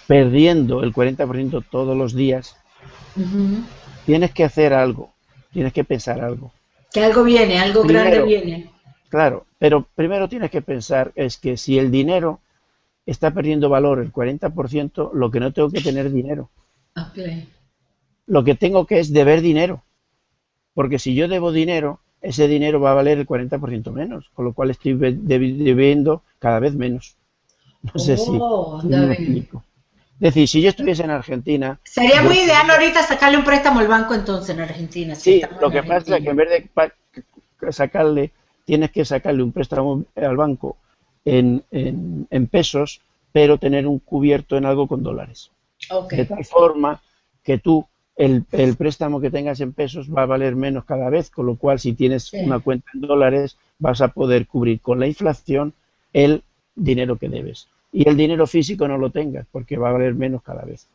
[SPEAKER 2] perdiendo el 40% todos los días,
[SPEAKER 1] ujú.
[SPEAKER 2] tienes que hacer algo, tienes que pensar algo.
[SPEAKER 1] Que algo viene, algo grande
[SPEAKER 2] Primero,
[SPEAKER 1] viene.
[SPEAKER 2] claro, pero primero tienes que pensar es que si el dinero está perdiendo valor el 40%, lo que no tengo que tener dinero.
[SPEAKER 1] Ok.
[SPEAKER 2] Lo que tengo que es deber dinero, porque si yo debo dinero, ese dinero va a valer el 40% menos, con lo cual estoy debiendo cada vez menos. No sé
[SPEAKER 1] Oh,
[SPEAKER 2] si
[SPEAKER 1] está
[SPEAKER 2] me
[SPEAKER 1] bien.
[SPEAKER 2] explico. Es decir, si yo estuviese en Argentina,
[SPEAKER 1] Sería
[SPEAKER 2] yo
[SPEAKER 1] muy ideal
[SPEAKER 2] podría.
[SPEAKER 1] ahorita sacarle un préstamo al banco entonces en Argentina, si
[SPEAKER 2] Sí,
[SPEAKER 1] estamos
[SPEAKER 2] lo
[SPEAKER 1] en
[SPEAKER 2] que pasa es que
[SPEAKER 1] Argentina.
[SPEAKER 2] en vez de sacarle, tienes que sacarle un préstamo al banco en pesos, pero tener un cubierto en algo con dólares.
[SPEAKER 1] Ok.
[SPEAKER 2] De tal forma que tú, el préstamo que tengas en pesos va a valer menos cada vez, con lo cual si tienes una
[SPEAKER 1] Sí.
[SPEAKER 2] cuenta en dólares vas a poder cubrir con la inflación el dinero que debes. Y el dinero físico no lo tengas porque va a valer menos cada vez.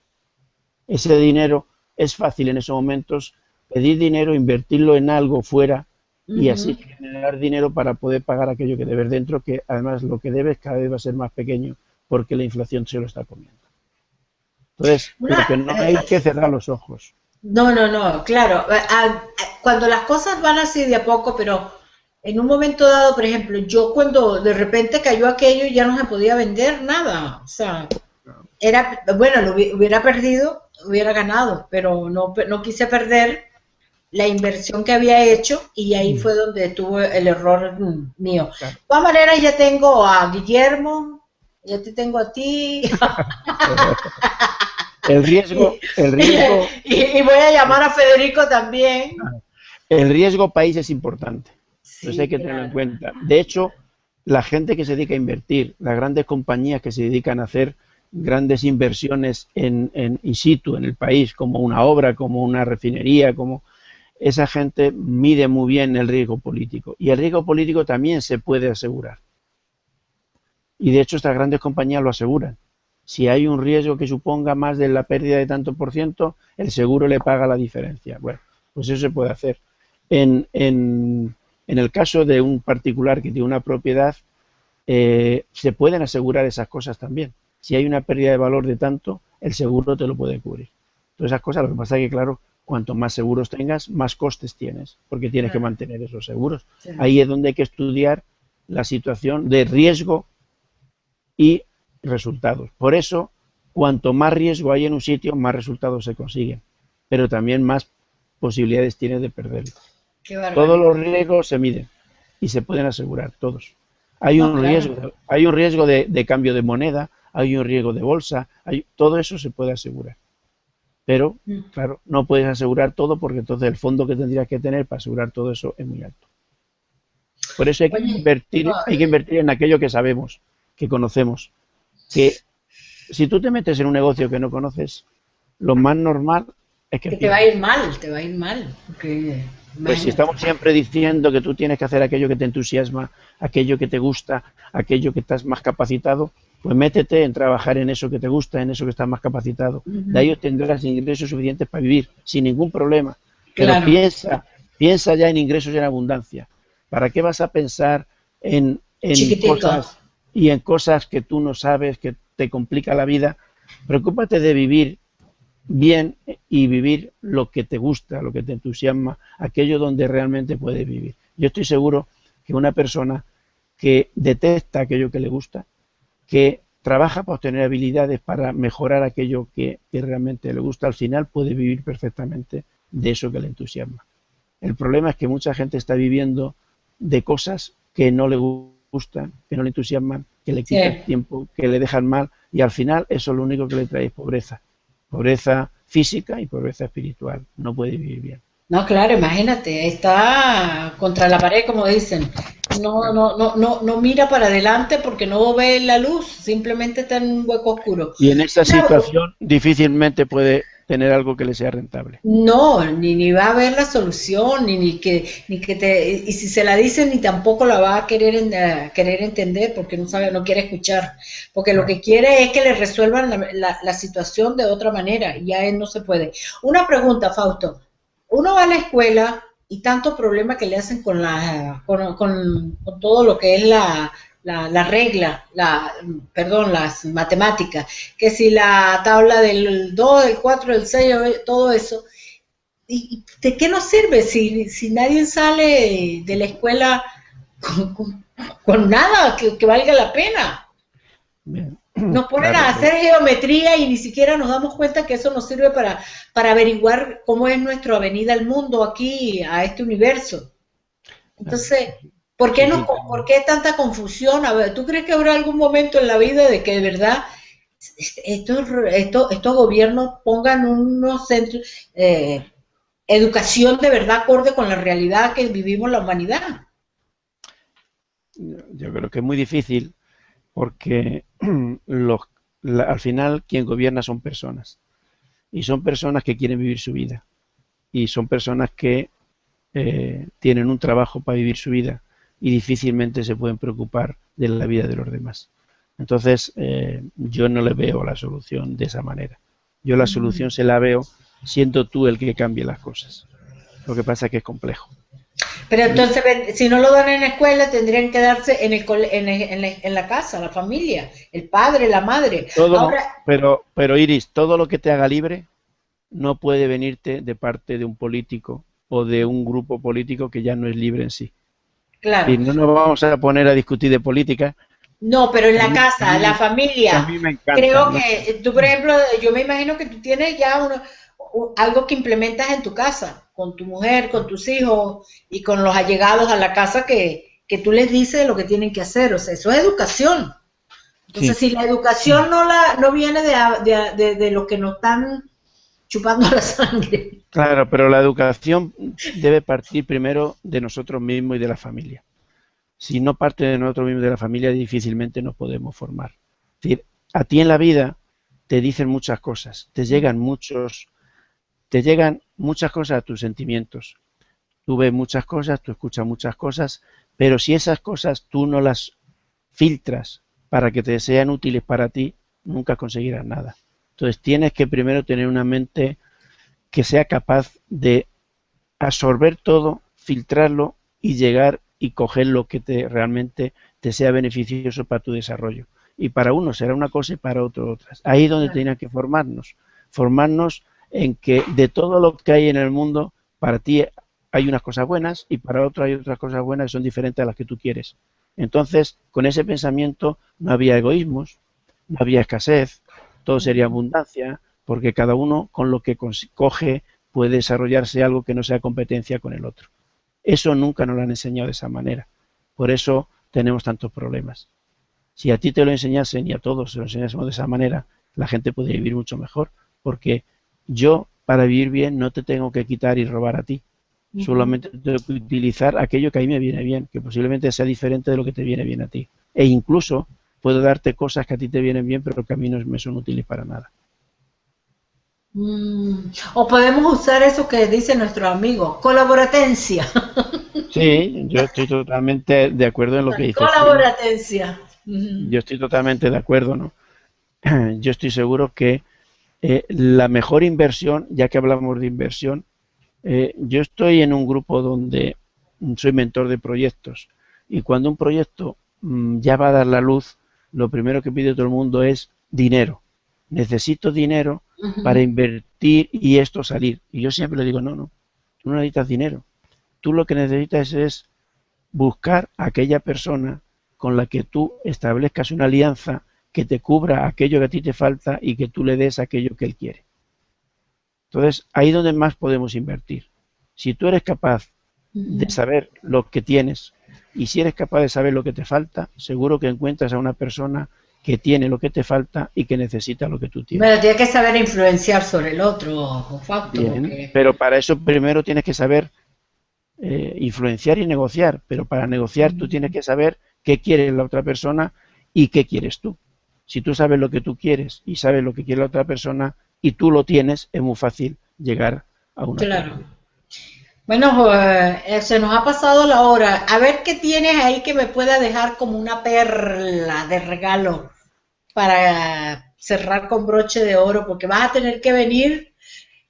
[SPEAKER 2] Ese dinero es fácil en esos momentos pedir dinero, invertirlo en algo fuera y así
[SPEAKER 1] Ujú.
[SPEAKER 2] generar dinero para poder pagar aquello que debes dentro, que además lo que debes cada vez va a ser más pequeño porque la inflación se lo está comiendo. Entonces, lo que
[SPEAKER 1] Una,
[SPEAKER 2] no hay que cerrar los ojos.
[SPEAKER 1] no, no, no, claro. Cuando las cosas van así de a poco, pero en un momento dado, por ejemplo, yo cuando de repente cayó aquello ya no se podía vender nada. O sea, era, bueno, hubiera perdido, hubiera ganado, pero no, no quise perder la inversión que había hecho y ahí fue donde tuvo el error mío. De
[SPEAKER 2] Claro.
[SPEAKER 1] todas maneras, ya tengo a Guillermo, ya te tengo a ti.
[SPEAKER 2] El
[SPEAKER 1] y,
[SPEAKER 2] riesgo, el riesgo,
[SPEAKER 1] y voy a llamar a Federico también.
[SPEAKER 2] el riesgo país es importante. Entonces hay
[SPEAKER 1] Sí,
[SPEAKER 2] que tenerlo en
[SPEAKER 1] claro.
[SPEAKER 2] cuenta. De hecho, la gente que se dedica a invertir, las grandes compañías que se dedican a hacer grandes inversiones en in situ en el país, como una obra, como una refinería, como esa gente mide muy bien el riesgo político. Y el riesgo político también se puede asegurar. Y de hecho estas grandes compañías lo aseguran. Si hay un riesgo que suponga más de la pérdida de tanto por ciento, el seguro le paga la diferencia. Bueno, pues eso se puede hacer. En el caso de un particular que tiene una propiedad, se pueden asegurar esas cosas también. Si hay una pérdida de valor de tanto, el seguro te lo puede cubrir. Todas esas cosas, lo que pasa es que, claro, cuanto más seguros tengas, más costes tienes, porque tienes que
[SPEAKER 1] Claro,
[SPEAKER 2] mantener esos seguros.
[SPEAKER 1] sí.
[SPEAKER 2] Ahí es donde hay que estudiar la situación de riesgo y resultados. Por eso, cuanto más riesgo hay en un sitio, más resultados se consiguen, pero también más posibilidades tienes de perderlo.
[SPEAKER 1] Qué
[SPEAKER 2] Todos
[SPEAKER 1] barbaridad.
[SPEAKER 2] los riesgos se miden y se pueden asegurar, todos.
[SPEAKER 1] No, claro.
[SPEAKER 2] Hay un riesgo de cambio de moneda, hay un riesgo de bolsa, todo eso se puede asegurar. Pero, claro, no puedes asegurar todo porque entonces el fondo que tendrías que tener para asegurar todo eso es muy alto. Por eso
[SPEAKER 1] Oye,
[SPEAKER 2] hay que invertir en aquello que sabemos, que conocemos. Que si tú te metes en un negocio que no conoces, lo más normal es que
[SPEAKER 1] que te va a
[SPEAKER 2] pierdas.
[SPEAKER 1] ir mal, te va a ir mal. Porque,
[SPEAKER 2] Pues si
[SPEAKER 1] imagínate.
[SPEAKER 2] estamos siempre diciendo que tú tienes que hacer aquello que te entusiasma, aquello que te gusta, aquello que estás más capacitado, pues métete en trabajar en eso que te gusta, en eso que estás más capacitado. De ahí
[SPEAKER 1] Ujú.
[SPEAKER 2] obtendrás ingresos suficientes para vivir sin ningún problema. Pero
[SPEAKER 1] Claro,
[SPEAKER 2] piensa ya en ingresos y en abundancia. ¿Para qué vas a pensar en
[SPEAKER 1] chiquitico.
[SPEAKER 2] cosas y en cosas que tú no sabes, que te complica la vida? Preocúpate de vivir bien y vivir lo que te gusta, lo que te entusiasma, aquello donde realmente puedes vivir. Yo estoy seguro que una persona que detesta aquello que le gusta, que trabaja para obtener habilidades para mejorar aquello que realmente le gusta, al final puede vivir perfectamente de eso que le entusiasma. El problema es que mucha gente está viviendo de cosas que no le gustan, que no le entusiasman, que le
[SPEAKER 1] Sí.
[SPEAKER 2] quitan tiempo, que le dejan mal y al final eso lo único que le trae es pobreza. Pobreza física y pobreza espiritual. No puede vivir bien.
[SPEAKER 1] No, claro, imagínate, está contra la pared, como dicen. No,
[SPEAKER 2] Claro.
[SPEAKER 1] no, no, no, no mira para adelante porque no ve la luz, simplemente está en un hueco oscuro.
[SPEAKER 2] Y en esa
[SPEAKER 1] Una,
[SPEAKER 2] situación difícilmente puede tener algo que le sea rentable.
[SPEAKER 1] no, ni va a ver la solución, ni que y si se la dicen, ni tampoco la va a querer, querer entender porque no sabe, no quiere escuchar, porque lo
[SPEAKER 2] Claro.
[SPEAKER 1] que quiere es que le resuelvan la situación de otra manera, y ya él no se puede. Una pregunta, Fausto, uno va a la escuela y tantos problemas que le hacen con con todo lo que es la regla, perdón, las matemáticas, que si la tabla del 2 del 4 del 6 todo eso, ¿y de qué nos sirve si nadie sale de la escuela con, con, con nada que valga la pena?
[SPEAKER 2] Bien.
[SPEAKER 1] Nos ponen
[SPEAKER 2] Claro,
[SPEAKER 1] a hacer geometría y ni siquiera nos damos cuenta que eso nos sirve para averiguar cómo es nuestra avenida al mundo aquí, a este universo.
[SPEAKER 2] claro.
[SPEAKER 1] Entonces, ¿por qué,
[SPEAKER 2] Aquí
[SPEAKER 1] por qué tanta confusión? A ver, ¿tú crees que habrá algún momento en la vida de que de verdad estos gobiernos pongan unos centros, educación de verdad acorde con la realidad que vivimos la humanidad?
[SPEAKER 2] yo creo que es muy difícil porque al final quien gobierna son personas. Y son personas que quieren vivir su vida. Y son personas que tienen un trabajo para vivir su vida y difícilmente se pueden preocupar de la vida de los demás. Entonces, yo no le veo la solución de esa manera. Yo la solución se la veo siendo tú el que cambie las cosas. Lo que pasa es que es complejo.
[SPEAKER 1] Pero
[SPEAKER 2] Y
[SPEAKER 1] entonces, si no lo dan en la escuela, tendrían que darse en la casa, la familia, el padre, la madre.
[SPEAKER 2] todo,
[SPEAKER 1] Ahora,
[SPEAKER 2] pero Iris, todo lo que te haga libre no puede venirte de parte de un político o de un grupo político que ya no es libre en sí.
[SPEAKER 1] claro,
[SPEAKER 2] Y no nos vamos a poner a discutir de política,
[SPEAKER 1] no, pero en
[SPEAKER 2] que
[SPEAKER 1] la casa, la
[SPEAKER 2] a
[SPEAKER 1] familia,
[SPEAKER 2] mí me encanta.
[SPEAKER 1] creo
[SPEAKER 2] No,
[SPEAKER 1] que tú, por ejemplo, yo me imagino que tú tienes ya algo que implementas en tu casa, con tu mujer, con tus hijos y con los allegados a la casa que tú les dices lo que tienen que hacer. O sea, eso es educación. Entonces,
[SPEAKER 2] sí,
[SPEAKER 1] si la educación no viene de lo que nos están chupando la sangre.
[SPEAKER 2] claro, pero la educación debe partir primero de nosotros mismos y de la familia. Si no parte de nosotros mismos y de la familia, difícilmente nos podemos formar. Es decir, a ti en la vida te dicen muchas cosas, te llegan muchas cosas a tus sentimientos. Tú ves muchas cosas, tú escuchas muchas cosas, pero si esas cosas tú no las filtras para que te sean útiles para ti, nunca conseguirás nada. Entonces tienes que primero tener una mente que sea capaz de absorber todo, filtrarlo y llegar y coger lo que realmente te sea beneficioso para tu desarrollo. Y para uno será una cosa y para otro otras. Ahí es donde tenía que formarnos. Formarnos en que de todo lo que hay en el mundo, para ti hay unas cosas buenas y para otro hay otras cosas buenas que son diferentes a las que tú quieres. Entonces, con ese pensamiento no había egoísmos, no había escasez, todo sería abundancia, porque cada uno con lo que coge puede desarrollarse algo que no sea competencia con el otro. Eso nunca nos lo han enseñado de esa manera. Por eso tenemos tantos problemas. Si a ti te lo enseñasen y a todos se lo enseñásemos de esa manera, la gente podría vivir mucho mejor, porque yo, para vivir bien, no te tengo que quitar y robar a ti. Solamente tengo que utilizar aquello que a mí me viene bien, que posiblemente sea diferente de lo que te viene bien a ti. E incluso puedo darte cosas que a ti te vienen bien, pero que a mí no me son útiles para nada.
[SPEAKER 1] O podemos usar eso que dice nuestro amigo, colaboratencia.
[SPEAKER 2] Sí, yo estoy totalmente de acuerdo en lo que dices tú, ¿no?
[SPEAKER 1] Colaboratencia.
[SPEAKER 2] Yo estoy totalmente de acuerdo, ¿no? Yo estoy seguro que la mejor inversión, ya que hablamos de inversión, yo estoy en un grupo donde soy mentor de proyectos y cuando un proyecto ya va a dar la luz, lo primero que pide todo el mundo es dinero. Necesito dinero para invertir y esto salir. Y yo siempre le digo, no, tú no necesitas dinero. Tú lo que necesitas es buscar a aquella persona con la que tú establezcas una alianza que te cubra aquello que a ti te falta y que tú le des aquello que él quiere. Entonces, ahí es donde más podemos invertir. Si tú eres capaz de saber lo que tienes y si eres capaz de saber lo que te falta, seguro que encuentras a una persona que tiene lo que te falta y que necesita lo que tú tienes.
[SPEAKER 1] Bueno, tienes que saber influenciar sobre el otro, Fausto,
[SPEAKER 2] Bien,
[SPEAKER 1] porque...
[SPEAKER 2] pero para eso primero tienes que saber influenciar y negociar, pero para negociar tú tienes que saber qué quiere la otra persona y qué quieres tú. Si tú sabes lo que tú quieres y sabes lo que quiere la otra persona y tú lo tienes, es muy fácil llegar a una.
[SPEAKER 1] Claro. Bueno, se nos ha pasado la hora. A ver qué tienes ahí que me pueda dejar como una perla de regalo para cerrar con broche de oro, porque vas a tener que venir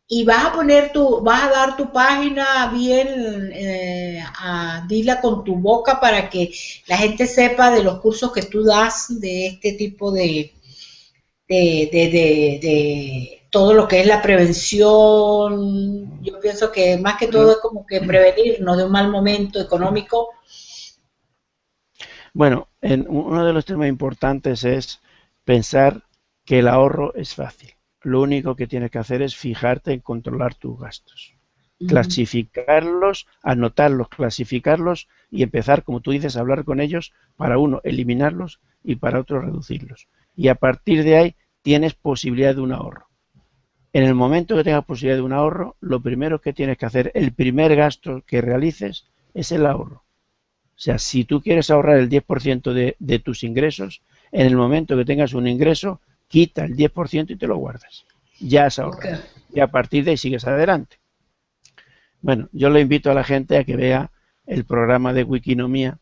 [SPEAKER 1] y vas a dar tu página bien, dila con tu boca para que la gente sepa de los cursos que tú das de este tipo de todo lo que es la prevención. Yo pienso que más que todo es como que prevenirnos de un mal momento económico.
[SPEAKER 2] Bueno, uno de los temas importantes es pensar que el ahorro es fácil. Lo único que tienes que hacer es fijarte en controlar tus gastos. Clasificarlos, anotarlos, clasificarlos y empezar, como tú dices, a hablar con ellos para uno, eliminarlos y para otro, reducirlos. Y a partir de ahí tienes posibilidad de un ahorro. En el momento que tengas posibilidad de un ahorro, lo primero que tienes que hacer, el primer gasto que realices, es el ahorro. O sea, si tú quieres ahorrar el 10% de tus ingresos, en el momento que tengas un ingreso, quita el 10% y te lo guardas. Ya has ahorrado. Okay. Y a partir de ahí sigues adelante. Bueno, yo le invito a la gente a que vea el programa de Wikinomía,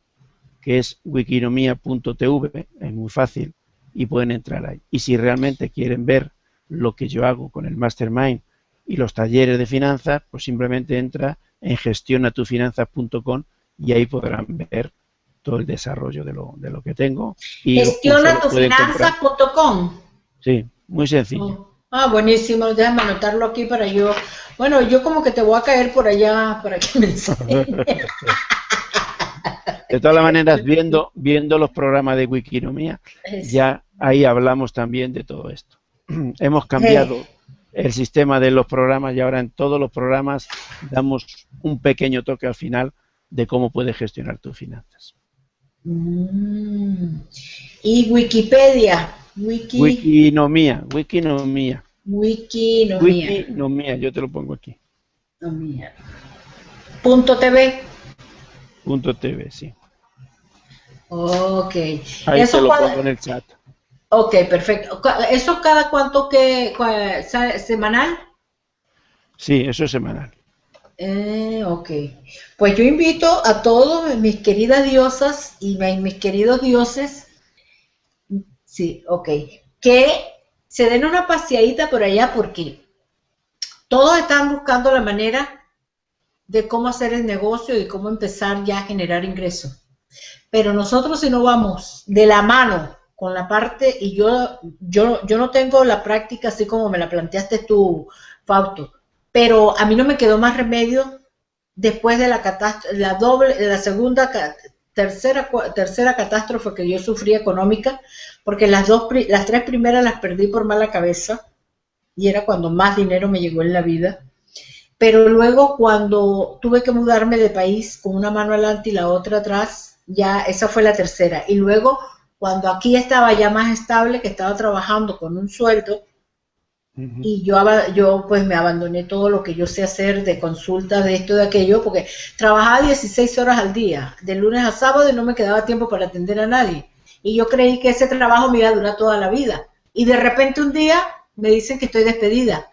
[SPEAKER 2] que es wikinomia.tv, es muy fácil, y pueden entrar ahí. Y si realmente quieren ver lo que yo hago con el Mastermind y los talleres de finanzas, pues simplemente entra en gestionatufinanzas.com y ahí podrán ver todo el desarrollo de lo que tengo.
[SPEAKER 1] Gestionatufinanzas.com.
[SPEAKER 2] Sí, muy sencillo.
[SPEAKER 1] Buenísimo, déjame anotarlo aquí para yo. Bueno, yo como que te voy a caer por allá para que me enseñes.
[SPEAKER 2] De todas maneras, viendo los programas de Wikinomía, ya ahí hablamos también de todo esto. Hemos cambiado el sistema de los programas y ahora en todos los programas damos un pequeño toque al final de cómo puedes gestionar tus finanzas.
[SPEAKER 1] Y Wikipedia.
[SPEAKER 2] Wikinomía, yo te lo pongo aquí.
[SPEAKER 1] .tv.
[SPEAKER 2] .tv, sí.
[SPEAKER 1] Ok.
[SPEAKER 2] Ahí te lo pongo en el chat.
[SPEAKER 1] Ok, perfecto. ¿Eso cada cuánto semanal?
[SPEAKER 2] Sí, eso es semanal.
[SPEAKER 1] Ok. Pues yo invito a todos mis queridas diosas y mis queridos dioses, sí, ok, que se den una paseadita por allá porque todos están buscando la manera de cómo hacer el negocio y cómo empezar ya a generar ingresos. Pero nosotros si no vamos de la mano con la parte, y yo no tengo la práctica así como me la planteaste tú, Fausto, pero a mí no me quedó más remedio después de tercera catástrofe que yo sufrí económica, porque las tres primeras las perdí por mala cabeza, y era cuando más dinero me llegó en la vida. Pero luego cuando tuve que mudarme de país con una mano adelante y la otra atrás, ya esa fue la tercera. Y luego cuando aquí estaba ya más estable, que estaba trabajando con un sueldo, y yo pues me abandoné todo lo que yo sé hacer de consultas, de esto, de aquello, porque trabajaba 16 horas al día, de lunes a sábado, y no me quedaba tiempo para atender a nadie. Y yo creí que ese trabajo me iba a durar toda la vida. Y de repente un día me dicen que estoy despedida.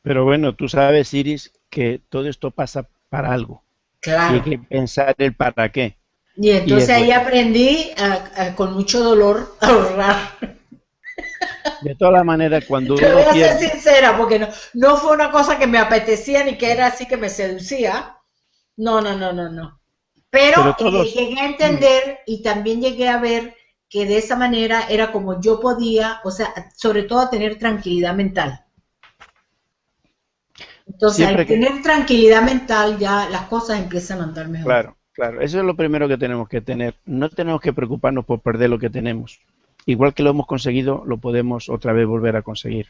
[SPEAKER 2] Pero bueno, tú sabes, Iris, que todo esto pasa para algo. Y hay
[SPEAKER 1] Claro.
[SPEAKER 2] que pensar el para qué.
[SPEAKER 1] Y
[SPEAKER 2] Y
[SPEAKER 1] entonces
[SPEAKER 2] es
[SPEAKER 1] ahí
[SPEAKER 2] bueno.
[SPEAKER 1] aprendí con mucho dolor a ahorrar.
[SPEAKER 2] De todas las maneras, cuando
[SPEAKER 1] Te voy
[SPEAKER 2] uno
[SPEAKER 1] a ser
[SPEAKER 2] pierde,
[SPEAKER 1] sincera, porque no fue una cosa que me apetecía ni que era así que me seducía. No, no, no, no, no. Pero
[SPEAKER 2] pero todos,
[SPEAKER 1] llegué a entender y también llegué a ver que de esa manera era como yo podía, o sea, sobre todo a tener tranquilidad mental. Entonces, al
[SPEAKER 2] siempre que,
[SPEAKER 1] tener tranquilidad mental ya las cosas empiezan a andar mejor.
[SPEAKER 2] claro, claro, eso es lo primero que tenemos que tener. No tenemos que preocuparnos por perder lo que tenemos. Igual que lo hemos conseguido, lo podemos otra vez volver a conseguir.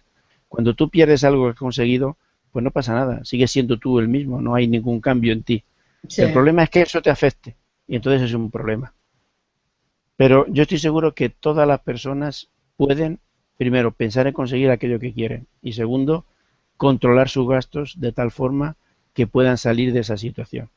[SPEAKER 2] Cuando tú pierdes algo que has conseguido, pues no pasa nada, sigues siendo tú el mismo, no hay ningún cambio en ti.
[SPEAKER 1] Sí.
[SPEAKER 2] El problema es que eso te afecte y entonces es un problema. Pero yo estoy seguro que todas las personas pueden, primero, pensar en conseguir aquello que quieren y segundo, controlar sus gastos de tal forma que puedan salir de esa situación.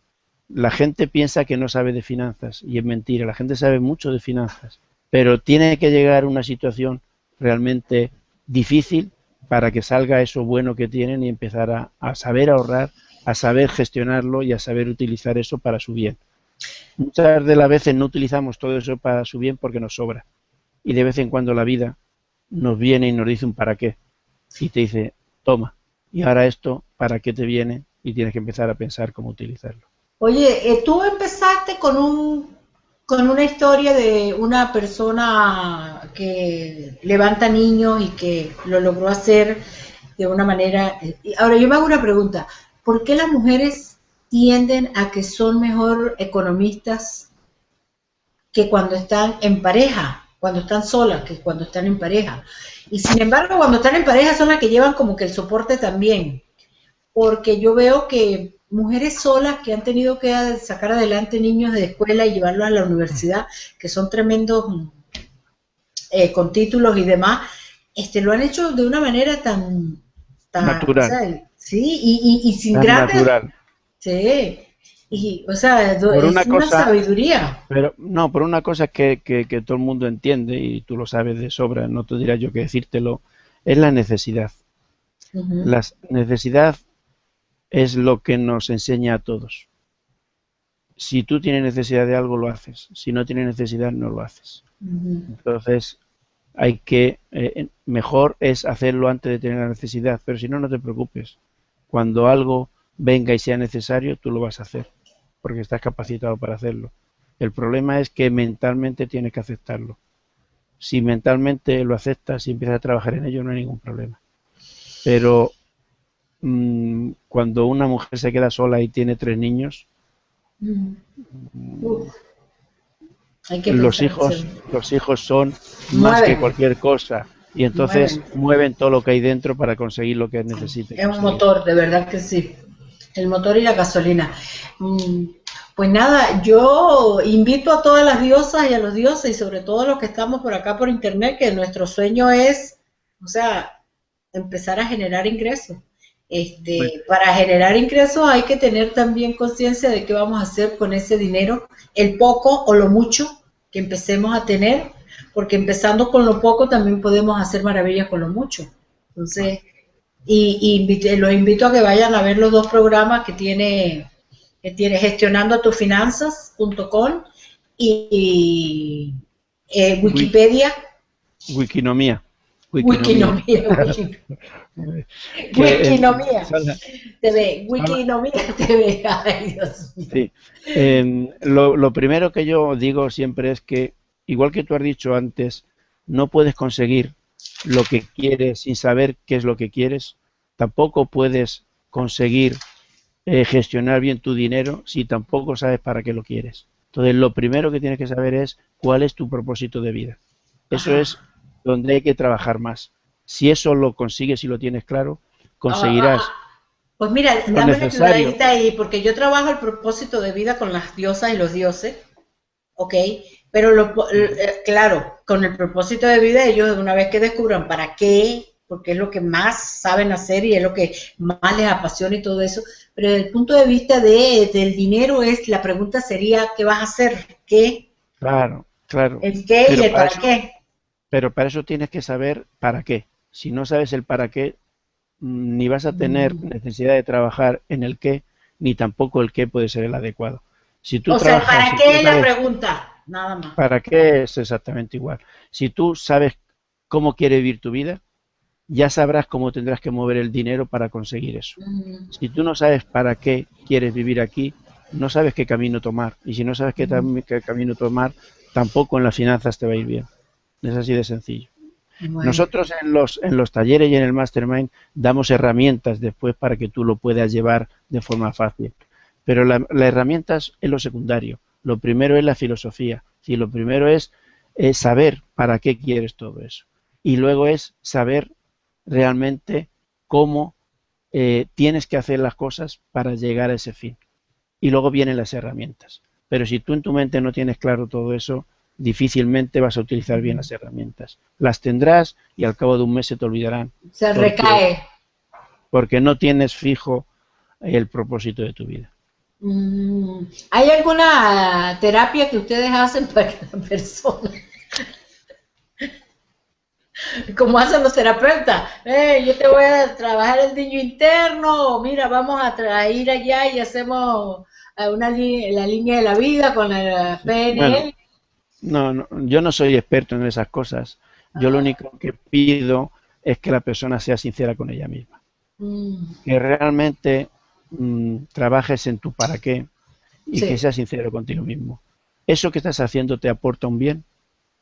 [SPEAKER 2] La gente piensa que no sabe de finanzas y es mentira, la gente sabe mucho de finanzas, pero tiene que llegar a una situación realmente difícil para que salga eso bueno que tienen y empezar a saber ahorrar, a saber gestionarlo y a saber utilizar eso para su bien. Muchas de las veces no utilizamos todo eso para su bien porque nos sobra. Y de vez en cuando la vida nos viene y nos dice un para qué. Y te dice, toma, y ahora esto, ¿para qué te viene? Y tienes que empezar a pensar cómo utilizarlo.
[SPEAKER 1] Oye, tú empezaste con una historia de una persona que levanta niños y que lo logró hacer de una manera. Ahora yo me hago una pregunta: ¿por qué las mujeres tienden a que son mejor economistas que cuando están en pareja, cuando están solas, que cuando están en pareja? Y sin embargo, cuando están en pareja son las que llevan como que el soporte también, porque yo veo que mujeres solas que han tenido que sacar adelante niños de escuela y llevarlos a la universidad, que son tremendos con títulos y demás, lo han hecho de una manera o
[SPEAKER 2] Natural,
[SPEAKER 1] sea, sí, y sin
[SPEAKER 2] tan
[SPEAKER 1] grandes,
[SPEAKER 2] natural.
[SPEAKER 1] sí, y, o sea,
[SPEAKER 2] Por
[SPEAKER 1] es
[SPEAKER 2] una
[SPEAKER 1] una
[SPEAKER 2] cosa,
[SPEAKER 1] sabiduría.
[SPEAKER 2] pero no, por una cosa que todo el mundo entiende y tú lo sabes de sobra, no te dirá yo que decírtelo, es la necesidad.
[SPEAKER 1] Uh -huh,
[SPEAKER 2] La necesidad es lo que nos enseña a todos. Si tú tienes necesidad de algo, lo haces. Si no tienes necesidad, no lo haces.
[SPEAKER 1] uh -huh.
[SPEAKER 2] Entonces, hay que, mejor es hacerlo antes de tener la necesidad, pero si no, no te preocupes. Cuando algo venga y sea necesario, tú lo vas a hacer, porque estás capacitado para hacerlo. El problema es que mentalmente tienes que aceptarlo. Si mentalmente lo aceptas y empiezas a trabajar en ello, no hay ningún problema. Pero cuando una mujer se queda sola y tiene 3 niños,
[SPEAKER 1] Uf, hay que
[SPEAKER 2] los
[SPEAKER 1] pensar,
[SPEAKER 2] hijos, los hijos son más que
[SPEAKER 1] mueven,
[SPEAKER 2] cualquier cosa y entonces
[SPEAKER 1] mueven.
[SPEAKER 2] mueven todo lo que hay dentro para conseguir lo que necesiten
[SPEAKER 1] Es un
[SPEAKER 2] conseguir.
[SPEAKER 1] motor, de verdad que sí. El motor y la gasolina. Pues nada, yo invito a todas las diosas y a los dioses y sobre todo a los que estamos por acá por internet, que nuestro sueño es, o sea, empezar a generar ingresos.
[SPEAKER 2] Bueno,
[SPEAKER 1] Para generar ingresos hay que tener también conciencia de qué vamos a hacer con ese dinero, el poco o lo mucho que empecemos a tener, porque empezando con lo poco también podemos hacer maravillas con lo mucho. Entonces, los invito a que vayan a ver los dos programas que tiene gestionandotufinanzas.com y Wikipedia,
[SPEAKER 2] Wikinomía. Wikinomía.
[SPEAKER 1] Wikinomía,
[SPEAKER 2] Que
[SPEAKER 1] Wikinomía
[SPEAKER 2] son,
[SPEAKER 1] TV,
[SPEAKER 2] son,
[SPEAKER 1] Wikinomía TV, ay Dios mío.
[SPEAKER 2] sí. Lo primero que yo digo siempre es que, igual que tú has dicho antes, no puedes conseguir lo que quieres sin saber qué es lo que quieres. Tampoco puedes conseguir gestionar bien tu dinero si tampoco sabes para qué lo quieres. Entonces, lo primero que tienes que saber es cuál es tu propósito de vida. Eso
[SPEAKER 1] Ajá.
[SPEAKER 2] es donde hay que trabajar más. Si eso lo consigues y lo tienes claro,
[SPEAKER 1] Ah, ah,
[SPEAKER 2] conseguirás
[SPEAKER 1] ah. Pues mira,
[SPEAKER 2] lo
[SPEAKER 1] dame una
[SPEAKER 2] necesario.
[SPEAKER 1] ayudadita ahí, porque yo trabajo el propósito de vida con las diosas y los dioses, ¿ok? Pero claro, con el propósito de vida, ellos una vez que descubran para qué, porque es lo que más saben hacer y es lo que más les apasiona y todo eso, pero desde el punto de vista del dinero la pregunta sería, ¿qué vas a hacer? ¿Qué?
[SPEAKER 2] Claro, claro.
[SPEAKER 1] ¿El qué y
[SPEAKER 2] Pero
[SPEAKER 1] el
[SPEAKER 2] para
[SPEAKER 1] para
[SPEAKER 2] eso,
[SPEAKER 1] qué?
[SPEAKER 2] pero para eso tienes que saber para qué. Si no sabes el para qué, ni vas a tener
[SPEAKER 1] Mm.
[SPEAKER 2] necesidad de trabajar en el qué, ni tampoco el qué puede ser el adecuado. Si tú
[SPEAKER 1] O sea, el
[SPEAKER 2] trabajas,
[SPEAKER 1] para
[SPEAKER 2] si tú
[SPEAKER 1] qué es la
[SPEAKER 2] sabes
[SPEAKER 1] pregunta, nada más.
[SPEAKER 2] para qué, es exactamente igual. Si tú sabes cómo quieres vivir tu vida, ya sabrás cómo tendrás que mover el dinero para conseguir eso.
[SPEAKER 1] Mm,
[SPEAKER 2] Si tú no sabes para qué quieres vivir aquí, no sabes qué camino tomar. Y si no sabes
[SPEAKER 1] mm.
[SPEAKER 2] qué camino tomar, tampoco en las finanzas te va a ir bien. Es así de sencillo.
[SPEAKER 1] Bueno,
[SPEAKER 2] Nosotros en los talleres y en el mastermind damos herramientas después para que tú lo puedas llevar de forma fácil. Pero la herramienta es lo secundario. Lo primero es la filosofía. Sí, lo primero es saber para qué quieres todo eso. Y luego es saber realmente cómo tienes que hacer las cosas para llegar a ese fin. Y luego vienen las herramientas. Pero si tú en tu mente no tienes claro todo eso, difícilmente vas a utilizar bien las herramientas. Las tendrás y al cabo de un mes se te olvidarán,
[SPEAKER 1] se
[SPEAKER 2] porque,
[SPEAKER 1] recae.
[SPEAKER 2] porque no tienes fijo el propósito de tu vida.
[SPEAKER 1] ¿Hay alguna terapia que ustedes hacen para que la persona, como hacen los terapeutas, yo te voy a trabajar el niño interno, mira, vamos a ir allá y hacemos la línea de la vida con la
[SPEAKER 2] Bueno,
[SPEAKER 1] PNL?
[SPEAKER 2] no, no, yo no soy experto en esas cosas. Yo lo único que pido es que la persona sea sincera con ella misma.
[SPEAKER 1] Mm,
[SPEAKER 2] Que realmente trabajes en tu para qué y que
[SPEAKER 1] sí.
[SPEAKER 2] seas sincero contigo mismo. ¿Eso que estás haciendo te aporta un bien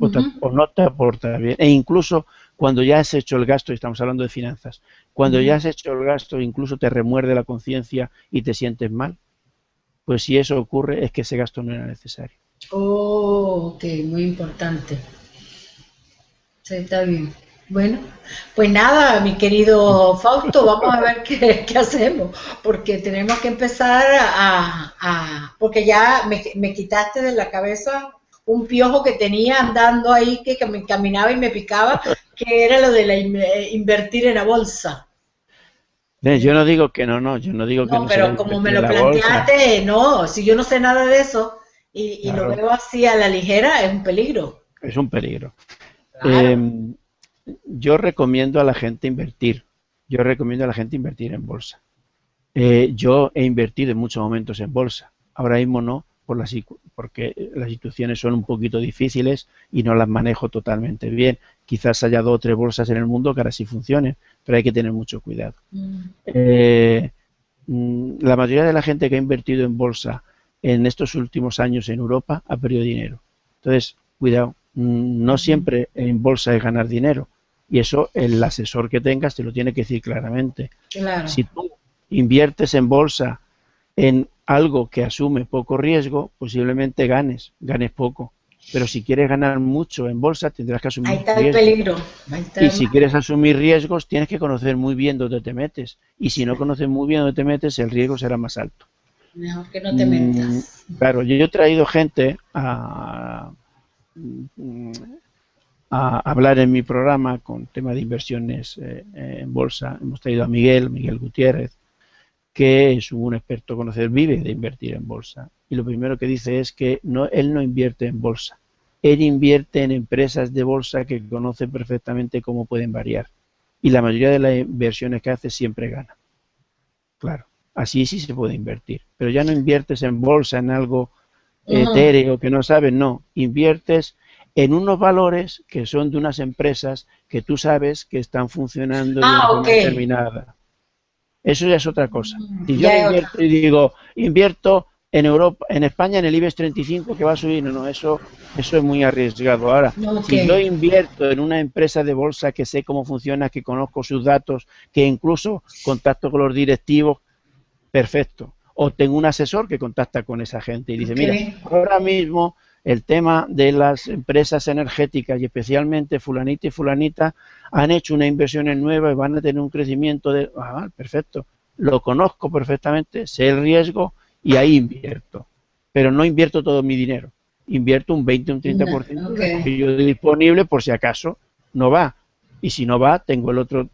[SPEAKER 1] Ujú.
[SPEAKER 2] o no te aporta bien? E incluso cuando ya has hecho el gasto, y estamos hablando de finanzas, cuando ya
[SPEAKER 1] Ujú.
[SPEAKER 2] has hecho el gasto, incluso te remuerde la conciencia y te sientes mal, pues si eso ocurre es que ese gasto no era necesario.
[SPEAKER 1] Oh, ok, muy importante. Sí, está bien. Bueno, pues nada, mi querido Fausto, vamos a ver qué hacemos, porque tenemos que empezar porque ya me quitaste de la cabeza un piojo que tenía andando ahí, que me caminaba y me picaba, que era lo de invertir en la bolsa.
[SPEAKER 2] Yo no digo que no, no, yo no digo que
[SPEAKER 1] No,
[SPEAKER 2] no se
[SPEAKER 1] pero
[SPEAKER 2] debe
[SPEAKER 1] como me
[SPEAKER 2] invertir en
[SPEAKER 1] lo
[SPEAKER 2] la bolsa,
[SPEAKER 1] planteaste, no, si yo no sé nada de eso y lo
[SPEAKER 2] claro,
[SPEAKER 1] veo así a la ligera, es un peligro.
[SPEAKER 2] es un peligro.
[SPEAKER 1] Claro.
[SPEAKER 2] Eh, yo recomiendo a la gente invertir, yo recomiendo a la gente invertir en bolsa. Yo he invertido en muchos momentos en bolsa. Ahora mismo no, porque las instituciones son un poquito difíciles y no las manejo totalmente bien. Quizás haya 2 o 3 bolsas en el mundo que ahora sí funcionen, pero hay que tener mucho cuidado.
[SPEAKER 1] Mm.
[SPEAKER 2] Eh, la mayoría de la gente que ha invertido en bolsa en estos últimos años en Europa ha perdido dinero. Entonces, cuidado, no
[SPEAKER 1] Ujú.
[SPEAKER 2] siempre en bolsa es ganar dinero. Y eso el asesor que tengas te lo tiene que decir claramente.
[SPEAKER 1] Claro.
[SPEAKER 2] Si tú inviertes en bolsa en algo que asume poco riesgo, posiblemente ganes poco. Pero si quieres ganar mucho en bolsa, tendrás que
[SPEAKER 1] Ahí
[SPEAKER 2] asumir
[SPEAKER 1] está el
[SPEAKER 2] riesgo.
[SPEAKER 1] peligro. Ahí
[SPEAKER 2] Y
[SPEAKER 1] está.
[SPEAKER 2] si quieres asumir riesgos, tienes que conocer muy bien dónde te metes. Y si no conoces muy bien dónde te metes, el riesgo será más alto.
[SPEAKER 1] Mejor que no te
[SPEAKER 2] Mm,
[SPEAKER 1] metas.
[SPEAKER 2] claro, yo he traído gente a hablar en mi programa con tema de inversiones en bolsa. Hemos traído a Miguel Gutiérrez, que es un experto conocido, vive de invertir en bolsa. Y lo primero que dice es que él no invierte en bolsa. Él invierte en empresas de bolsa que conoce perfectamente cómo pueden variar. Y la mayoría de las inversiones que hace siempre gana. Claro, así sí se puede invertir. Pero ya no inviertes en bolsa, en algo
[SPEAKER 1] Ujú.
[SPEAKER 2] etéreo que no sabes, no. Inviertes en unos valores que son de unas empresas que tú sabes que están funcionando de una
[SPEAKER 1] Ah, ok.
[SPEAKER 2] forma determinada. Eso ya es otra cosa. Si yo
[SPEAKER 1] Ya
[SPEAKER 2] no
[SPEAKER 1] es otra.
[SPEAKER 2] invierto y digo, invierto en Europa, en España, en el IBEX 35 que va a subir, no, no, eso es muy arriesgado. Ahora,
[SPEAKER 1] Ok.
[SPEAKER 2] si yo invierto en una empresa de bolsa que sé cómo funciona, que conozco sus datos, que incluso contacto con los directivos, perfecto. O tengo un asesor que contacta con esa gente y dice,
[SPEAKER 1] Ok.
[SPEAKER 2] mira, ahora mismo el tema de las empresas energéticas y especialmente fulanita y fulanita han hecho una inversión en nueva y van a tener un crecimiento de... Ah, perfecto. Lo conozco perfectamente, sé el riesgo y ahí invierto. Pero no invierto todo mi dinero. invierto un 20 o un 30%
[SPEAKER 1] Ok.
[SPEAKER 2] de aquello disponible por si acaso no va. Y si no va, tengo el otro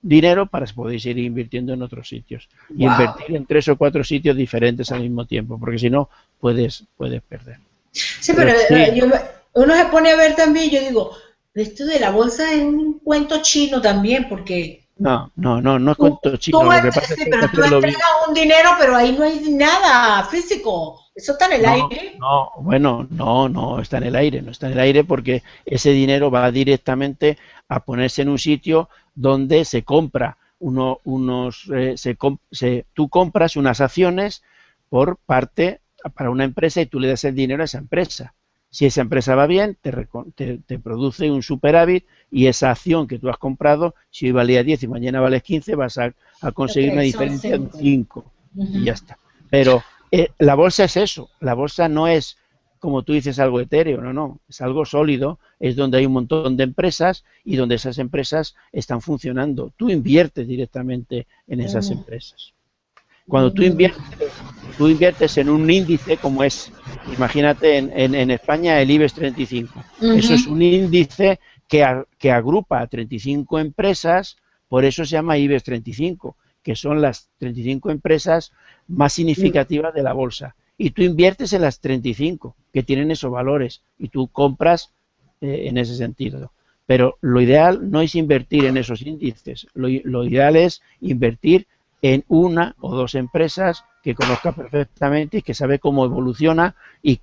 [SPEAKER 2] dinero para poder seguir invirtiendo en otros sitios. Y
[SPEAKER 1] Wow.
[SPEAKER 2] invertir en 3 o 4 sitios diferentes al mismo tiempo, porque si no, puedes perder.
[SPEAKER 1] Sí,
[SPEAKER 2] Pero
[SPEAKER 1] pero
[SPEAKER 2] sí,
[SPEAKER 1] uno se pone a ver también, yo digo, esto de la bolsa es un cuento chino también, porque
[SPEAKER 2] no es cuento chino, lo que pasa es
[SPEAKER 1] sí,
[SPEAKER 2] que hay que
[SPEAKER 1] pero tú
[SPEAKER 2] hacerlo bien.
[SPEAKER 1] entregas un dinero, pero ahí no hay nada físico, eso está en el
[SPEAKER 2] No,
[SPEAKER 1] aire.
[SPEAKER 2] no, bueno, no está en el aire, no está en el aire porque ese dinero va directamente a ponerse en un sitio donde se compra tú compras unas acciones por parte para una empresa y tú le das el dinero a esa empresa. Si esa empresa va bien, te produce un superávit y esa acción que tú has comprado, si hoy valía 10 y mañana vale 15, vas a
[SPEAKER 1] Ok,
[SPEAKER 2] conseguir una
[SPEAKER 1] son
[SPEAKER 2] diferencia de
[SPEAKER 1] 5.
[SPEAKER 2] 5 y
[SPEAKER 1] Ujú.
[SPEAKER 2] ya está. Pero la bolsa es eso, la bolsa no es, como tú dices, algo etéreo, no, es algo sólido, es donde hay un montón de empresas y donde esas empresas están funcionando. Tú inviertes directamente en esas
[SPEAKER 1] Mm,
[SPEAKER 2] empresas. Cuando
[SPEAKER 1] mm,
[SPEAKER 2] tú inviertes en un índice como es, imagínate en España el IBEX 35. Eso es
[SPEAKER 1] ujú.
[SPEAKER 2] un índice que agrupa a 35 empresas, por eso se llama IBEX 35, que son las 35 empresas más significativas de la bolsa. Y tú inviertes en las 35 que tienen esos valores y tú compras en ese sentido. Pero lo ideal no es invertir en esos índices, lo ideal es invertir en una o dos empresas que conozca perfectamente y que sabe cómo evoluciona y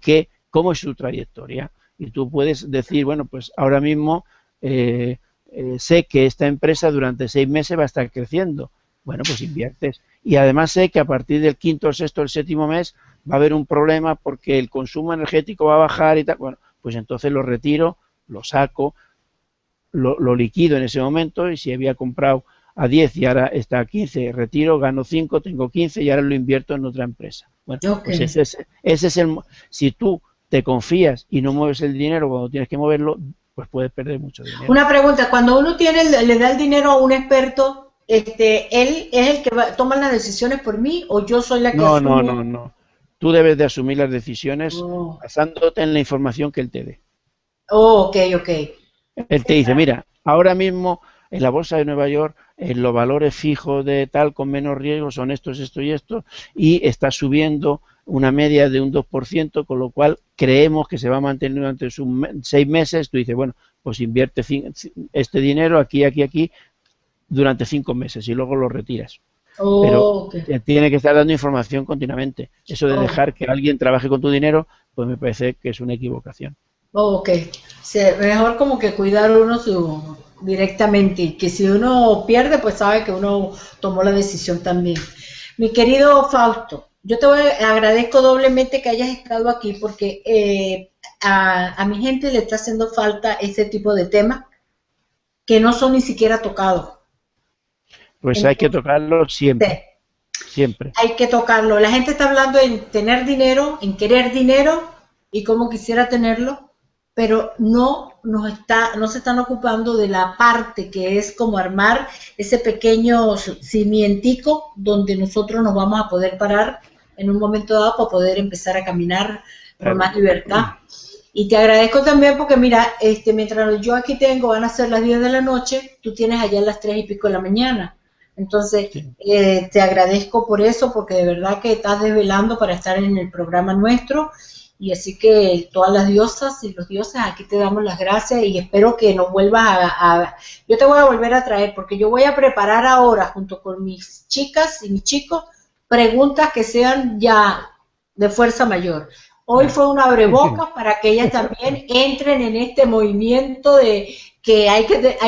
[SPEAKER 2] cómo es su trayectoria. Y tú puedes decir, bueno, pues ahora mismo sé que esta empresa durante 6 meses va a estar creciendo. Bueno, pues inviertes. Y además sé que a partir del quinto, el sexto, el séptimo mes va a haber un problema porque el consumo energético va a bajar y tal. Bueno, pues entonces lo retiro, lo saco, lo liquido en ese momento y si había comprado a 10 y ahora está a 15, retiro, gano 5, tengo 15 y ahora lo invierto en otra empresa. Bueno,
[SPEAKER 1] Ok.
[SPEAKER 2] pues ese es el... Si tú te confías y no mueves el dinero cuando tienes que moverlo, pues puedes perder mucho dinero.
[SPEAKER 1] Una pregunta, cuando uno le da el dinero a un experto, ¿él es el que toma las decisiones por mí o yo soy la que asumo?
[SPEAKER 2] No. Tú debes de asumir las decisiones
[SPEAKER 1] Oh,
[SPEAKER 2] basándote en la información que él te dé.
[SPEAKER 1] oh, ok, ok.
[SPEAKER 2] Él te dice, mira, ahora mismo en la bolsa de Nueva York los valores fijos de tal con menos riesgo son estos, esto y esto, y está subiendo una media de un 2%, con lo cual creemos que se va a mantener durante sus 6 meses. Tú dices, bueno, pues invierte este dinero aquí, aquí, aquí durante 5 meses y luego lo retiras. Pero
[SPEAKER 1] Oh, ok.
[SPEAKER 2] tiene que estar dando información continuamente. Eso de
[SPEAKER 1] Oh,
[SPEAKER 2] dejar que alguien trabaje con tu dinero, pues me parece que es una equivocación.
[SPEAKER 1] oh, ok. Mejor como que cuidar uno directamente y que si uno pierde, pues sabe que uno tomó la decisión también. Mi querido Fausto, yo agradezco doblemente que hayas estado aquí porque a mi gente le está haciendo falta ese tipo de temas que no son ni siquiera tocados.
[SPEAKER 2] Pues hay que
[SPEAKER 1] Entonces,
[SPEAKER 2] tocarlo siempre, siempre.
[SPEAKER 1] hay que tocarlo. La gente está hablando en tener dinero, en querer dinero y cómo quisiera tenerlo, pero no se están ocupando de la parte que es como armar ese pequeño cimientico donde nosotros nos vamos a poder parar en un momento dado para poder empezar a caminar con
[SPEAKER 2] Claro.
[SPEAKER 1] más libertad. Y te agradezco también porque mira, mientras yo aquí tengo, van a ser las 10 de la noche, tú tienes allá las 3 y pico de la mañana. Entonces,
[SPEAKER 2] Sí.
[SPEAKER 1] te agradezco por eso, porque de verdad que estás desvelando para estar en el programa nuestro. Y así que todas las diosas y los dioses, aquí te damos las gracias y espero que nos vuelvas yo te voy a volver a traer, porque yo voy a preparar ahora, junto con mis chicas y mis chicos, preguntas que sean ya de fuerza mayor. Hoy fue un abrebocas para que ellas también entren en este movimiento de que hay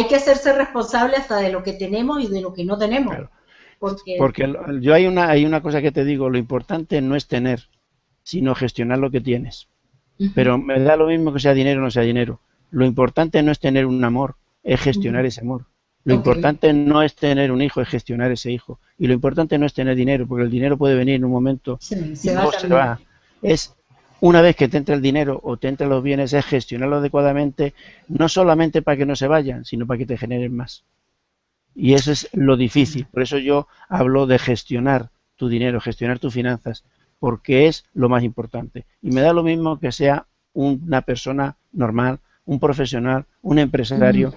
[SPEAKER 1] que hacerse responsable hasta de lo que tenemos y de lo que no tenemos.
[SPEAKER 2] Claro.
[SPEAKER 1] Porque
[SPEAKER 2] Porque yo hay una cosa que te digo, lo importante no es tener, sino gestionar lo que tienes.
[SPEAKER 1] uh-huh,
[SPEAKER 2] Pero me da lo mismo que sea dinero o no sea dinero. Lo importante no es tener un amor, es
[SPEAKER 1] uh-huh,
[SPEAKER 2] gestionar ese amor. Lo
[SPEAKER 1] ok,
[SPEAKER 2] importante no es tener un hijo, es gestionar ese hijo. Y lo importante no es tener dinero, porque el dinero puede venir en un momento y
[SPEAKER 1] se va
[SPEAKER 2] luego se
[SPEAKER 1] también.
[SPEAKER 2] va. Es una vez que te entra el dinero o te entran los bienes, es gestionarlo adecuadamente, no solamente para que no se vayan, sino para que te generen más. Y eso es lo difícil. Por eso yo hablo de gestionar tu dinero, gestionar tus finanzas. porque es lo más importante. Y me da lo mismo que sea una persona normal, un profesional, un empresario,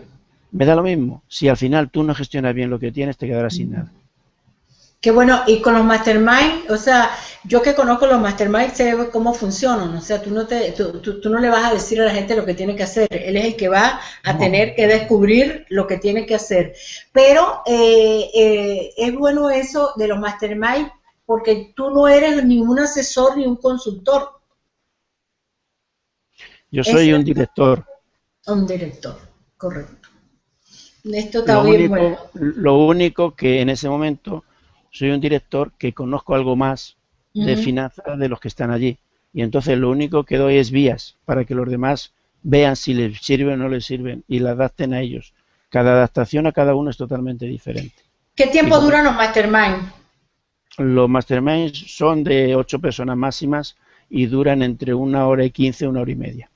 [SPEAKER 2] me da lo mismo. Si al final tú no gestionas bien lo que tienes, te quedarás sin nada.
[SPEAKER 1] Qué bueno, y con los mastermind, o sea, yo que conozco los mastermind sé cómo funcionan, o sea, tú no le vas a decir a la gente lo que tiene que hacer, él es el que va a tener que descubrir lo que tiene que hacer. Pero es bueno eso de los mastermind, porque tú no eres ni un asesor ni un consultor.
[SPEAKER 2] Yo soy un
[SPEAKER 1] cierto?
[SPEAKER 2] director.
[SPEAKER 1] Un director, correcto. Esto está bien bueno.
[SPEAKER 2] Lo único que en ese momento soy un director que conozco algo más de finanzas de los que están allí. Y entonces lo único que doy es vías para que los demás vean si les sirven o no les sirven y la adapten a ellos. Cada adaptación a cada uno es totalmente diferente.
[SPEAKER 1] ¿Qué tiempo duran los mastermind?
[SPEAKER 2] Los masterminds son de 8 personas máximas y duran entre 1 hora y 15, 1 hora y media.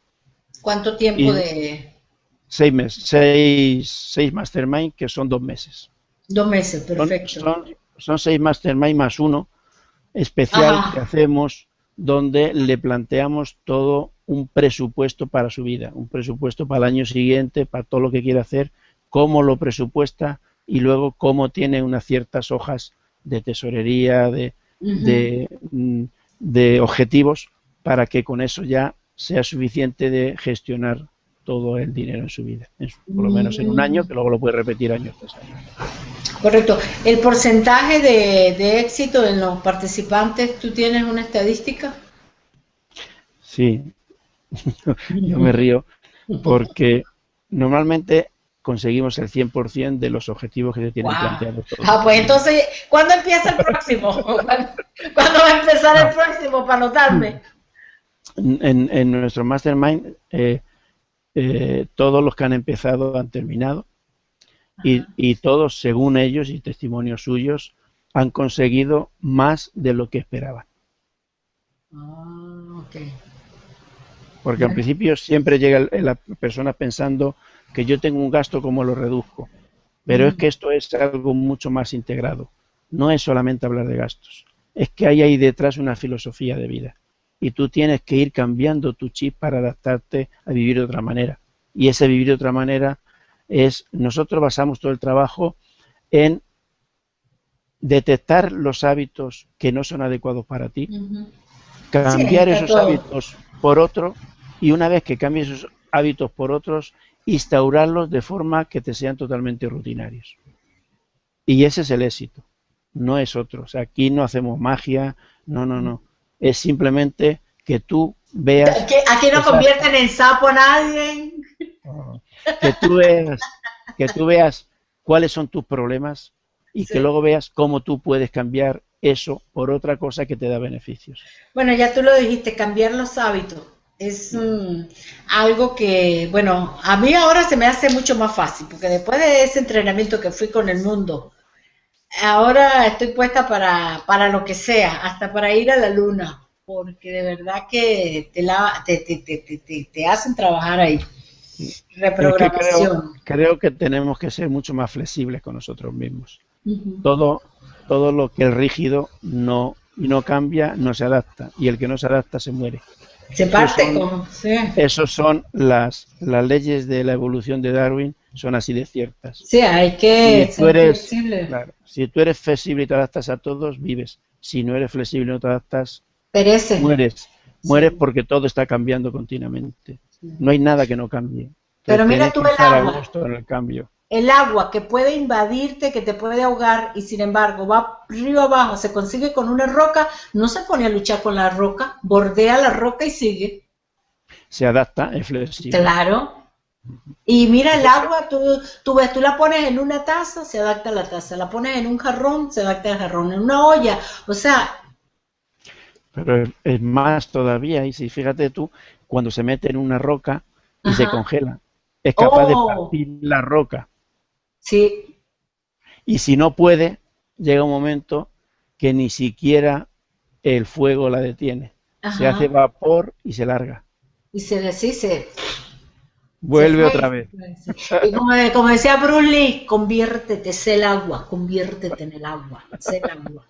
[SPEAKER 1] ¿Cuánto tiempo de...?
[SPEAKER 2] 6 meses, 6 mastermind que son 2 meses.
[SPEAKER 1] 2 meses, perfecto.
[SPEAKER 2] Son 6 mastermind más uno especial que hacemos donde le planteamos todo un presupuesto para su vida, un presupuesto para el año siguiente, para todo lo que quiere hacer, cómo lo presupuesta y luego cómo tiene unas ciertas hojas de tesorería, de objetivos, para que con eso ya sea suficiente de gestionar todo el dinero en su vida, por lo menos en un año, que luego lo puede repetir años tras año.
[SPEAKER 1] Correcto. ¿El porcentaje de éxito en los participantes, tú tienes una estadística?
[SPEAKER 2] Sí, yo me río porque normalmente conseguimos el 100% de los objetivos que se tienen planteados.
[SPEAKER 1] Pues entonces, ¿cuándo empieza el próximo? ¿Cuándo va a empezar el próximo para anotarme?
[SPEAKER 2] En nuestro Mastermind, todos los que han empezado han terminado y todos, según ellos y testimonios suyos, han conseguido más de lo que esperaban. Porque al principio siempre llega la persona pensando que yo tengo un gasto, ¿cómo lo reduzco? Pero es que esto es algo mucho más integrado. No es solamente hablar de gastos, es que hay ahí detrás una filosofía de vida. Y tú tienes que ir cambiando tu chip para adaptarte a vivir de otra manera. Y ese vivir de otra manera es, nosotros basamos todo el trabajo en detectar los hábitos que no son adecuados para ti, cambiar esos hábitos por otro, y una vez que cambies esos hábitos por otros, instaurarlos de forma que te sean totalmente rutinarios. Y ese es el éxito, no es otro. O sea, aquí no hacemos magia, no. Es simplemente que tú veas...
[SPEAKER 1] Aquí no convierten en sapo a nadie.
[SPEAKER 2] Que tú veas cuáles son tus problemas y que luego veas cómo tú puedes cambiar eso por otra cosa que te da beneficios.
[SPEAKER 1] Bueno, ya tú lo dijiste, cambiar los hábitos. Es algo que, bueno, a mí ahora se me hace mucho más fácil, porque después de ese entrenamiento que fui con el mundo, ahora estoy puesta para lo que sea, hasta para ir a la luna, porque de verdad que te hacen trabajar ahí. Reprogramación.
[SPEAKER 2] Es que creo que tenemos que ser mucho más flexibles con nosotros mismos. Todo lo que es rígido no cambia, no se adapta, y el que no se adapta se muere.
[SPEAKER 1] Se parte
[SPEAKER 2] Esos son las leyes de la evolución de Darwin, son así de ciertas.
[SPEAKER 1] Sí, hay que ser flexible.
[SPEAKER 2] Claro, si tú eres flexible y te adaptas a todos, vives. Si no eres flexible y no te adaptas,
[SPEAKER 1] pereces.
[SPEAKER 2] Mueres porque todo está cambiando continuamente. No hay nada que no cambie.
[SPEAKER 1] Pero mira tú el agua.
[SPEAKER 2] En el cambio.
[SPEAKER 1] El agua que puede invadirte, que te puede ahogar, y sin embargo va río abajo, se consigue con una roca, no se pone a luchar con la roca, bordea la roca y sigue.
[SPEAKER 2] Se adapta, es flexible.
[SPEAKER 1] Claro. Y mira el agua, tú la pones en una taza, se adapta a la taza, la pones en un jarrón, se adapta al jarrón, en una olla, o sea...
[SPEAKER 2] Pero es más todavía, y si fíjate tú, cuando se mete en una roca y se congela, es capaz de partir la roca.
[SPEAKER 1] Sí.
[SPEAKER 2] Y si no puede, llega un momento que ni siquiera el fuego la detiene. Se hace vapor y se larga.
[SPEAKER 1] Y se deshice.
[SPEAKER 2] Vuelve otra vez.
[SPEAKER 1] Y como decía Bruce Lee, conviértete, sé el agua, conviértete en el agua, sé el agua.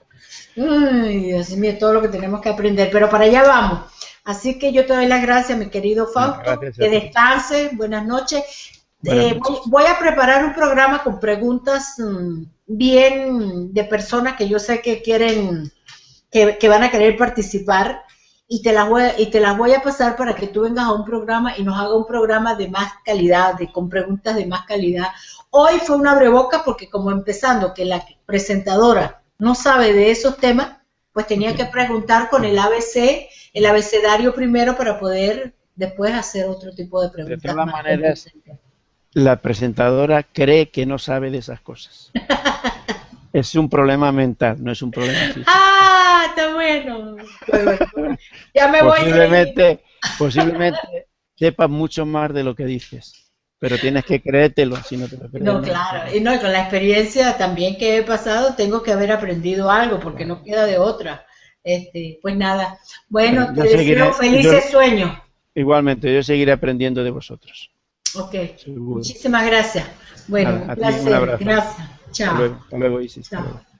[SPEAKER 1] Ay, Dios mío, todo lo que tenemos que aprender, pero para allá vamos. Así que yo te doy las gracias, mi querido Fausto,
[SPEAKER 2] Gracias
[SPEAKER 1] que
[SPEAKER 2] a ti.
[SPEAKER 1] descanse, buenas noches.
[SPEAKER 2] Buenas noches.
[SPEAKER 1] Voy a preparar un programa con preguntas bien de personas que yo sé que quieren, que van a querer participar y te las voy a pasar para que tú vengas a un programa y nos haga un programa de más calidad, con preguntas de más calidad. Hoy fue un abreboca porque como empezando que la presentadora no sabe de esos temas, pues tenía que preguntar con el ABC, el abecedario primero para poder después hacer otro tipo de
[SPEAKER 2] De
[SPEAKER 1] preguntas
[SPEAKER 2] todas
[SPEAKER 1] más
[SPEAKER 2] maneras,
[SPEAKER 1] competentes.
[SPEAKER 2] la presentadora cree que no sabe de esas cosas. Es un problema mental, no es un problema físico.
[SPEAKER 1] ¡Ah! Está bueno. Bueno, ya me voy a ir.
[SPEAKER 2] Posiblemente sepas mucho más de lo que dices, pero tienes que creértelo, si no te lo crees
[SPEAKER 1] No,
[SPEAKER 2] no lo
[SPEAKER 1] claro.
[SPEAKER 2] sabes.
[SPEAKER 1] Y no, y con la experiencia también que he pasado, tengo que haber aprendido algo, porque no
[SPEAKER 2] Claro.
[SPEAKER 1] queda de otra. Pues nada.
[SPEAKER 2] Bueno,
[SPEAKER 1] Bueno, te
[SPEAKER 2] yo
[SPEAKER 1] deseo
[SPEAKER 2] seguiré, yo
[SPEAKER 1] felices sueños.
[SPEAKER 2] igualmente, yo seguiré aprendiendo de vosotros,
[SPEAKER 1] Ok.
[SPEAKER 2] seguro.
[SPEAKER 1] Muchísimas gracias. Bueno,
[SPEAKER 2] Nada,
[SPEAKER 1] un
[SPEAKER 2] a ti un
[SPEAKER 1] placer.
[SPEAKER 2] abrazo.
[SPEAKER 1] Gracias. Chao.
[SPEAKER 2] Hasta luego, Isis, hasta
[SPEAKER 1] Chao.
[SPEAKER 2] luego.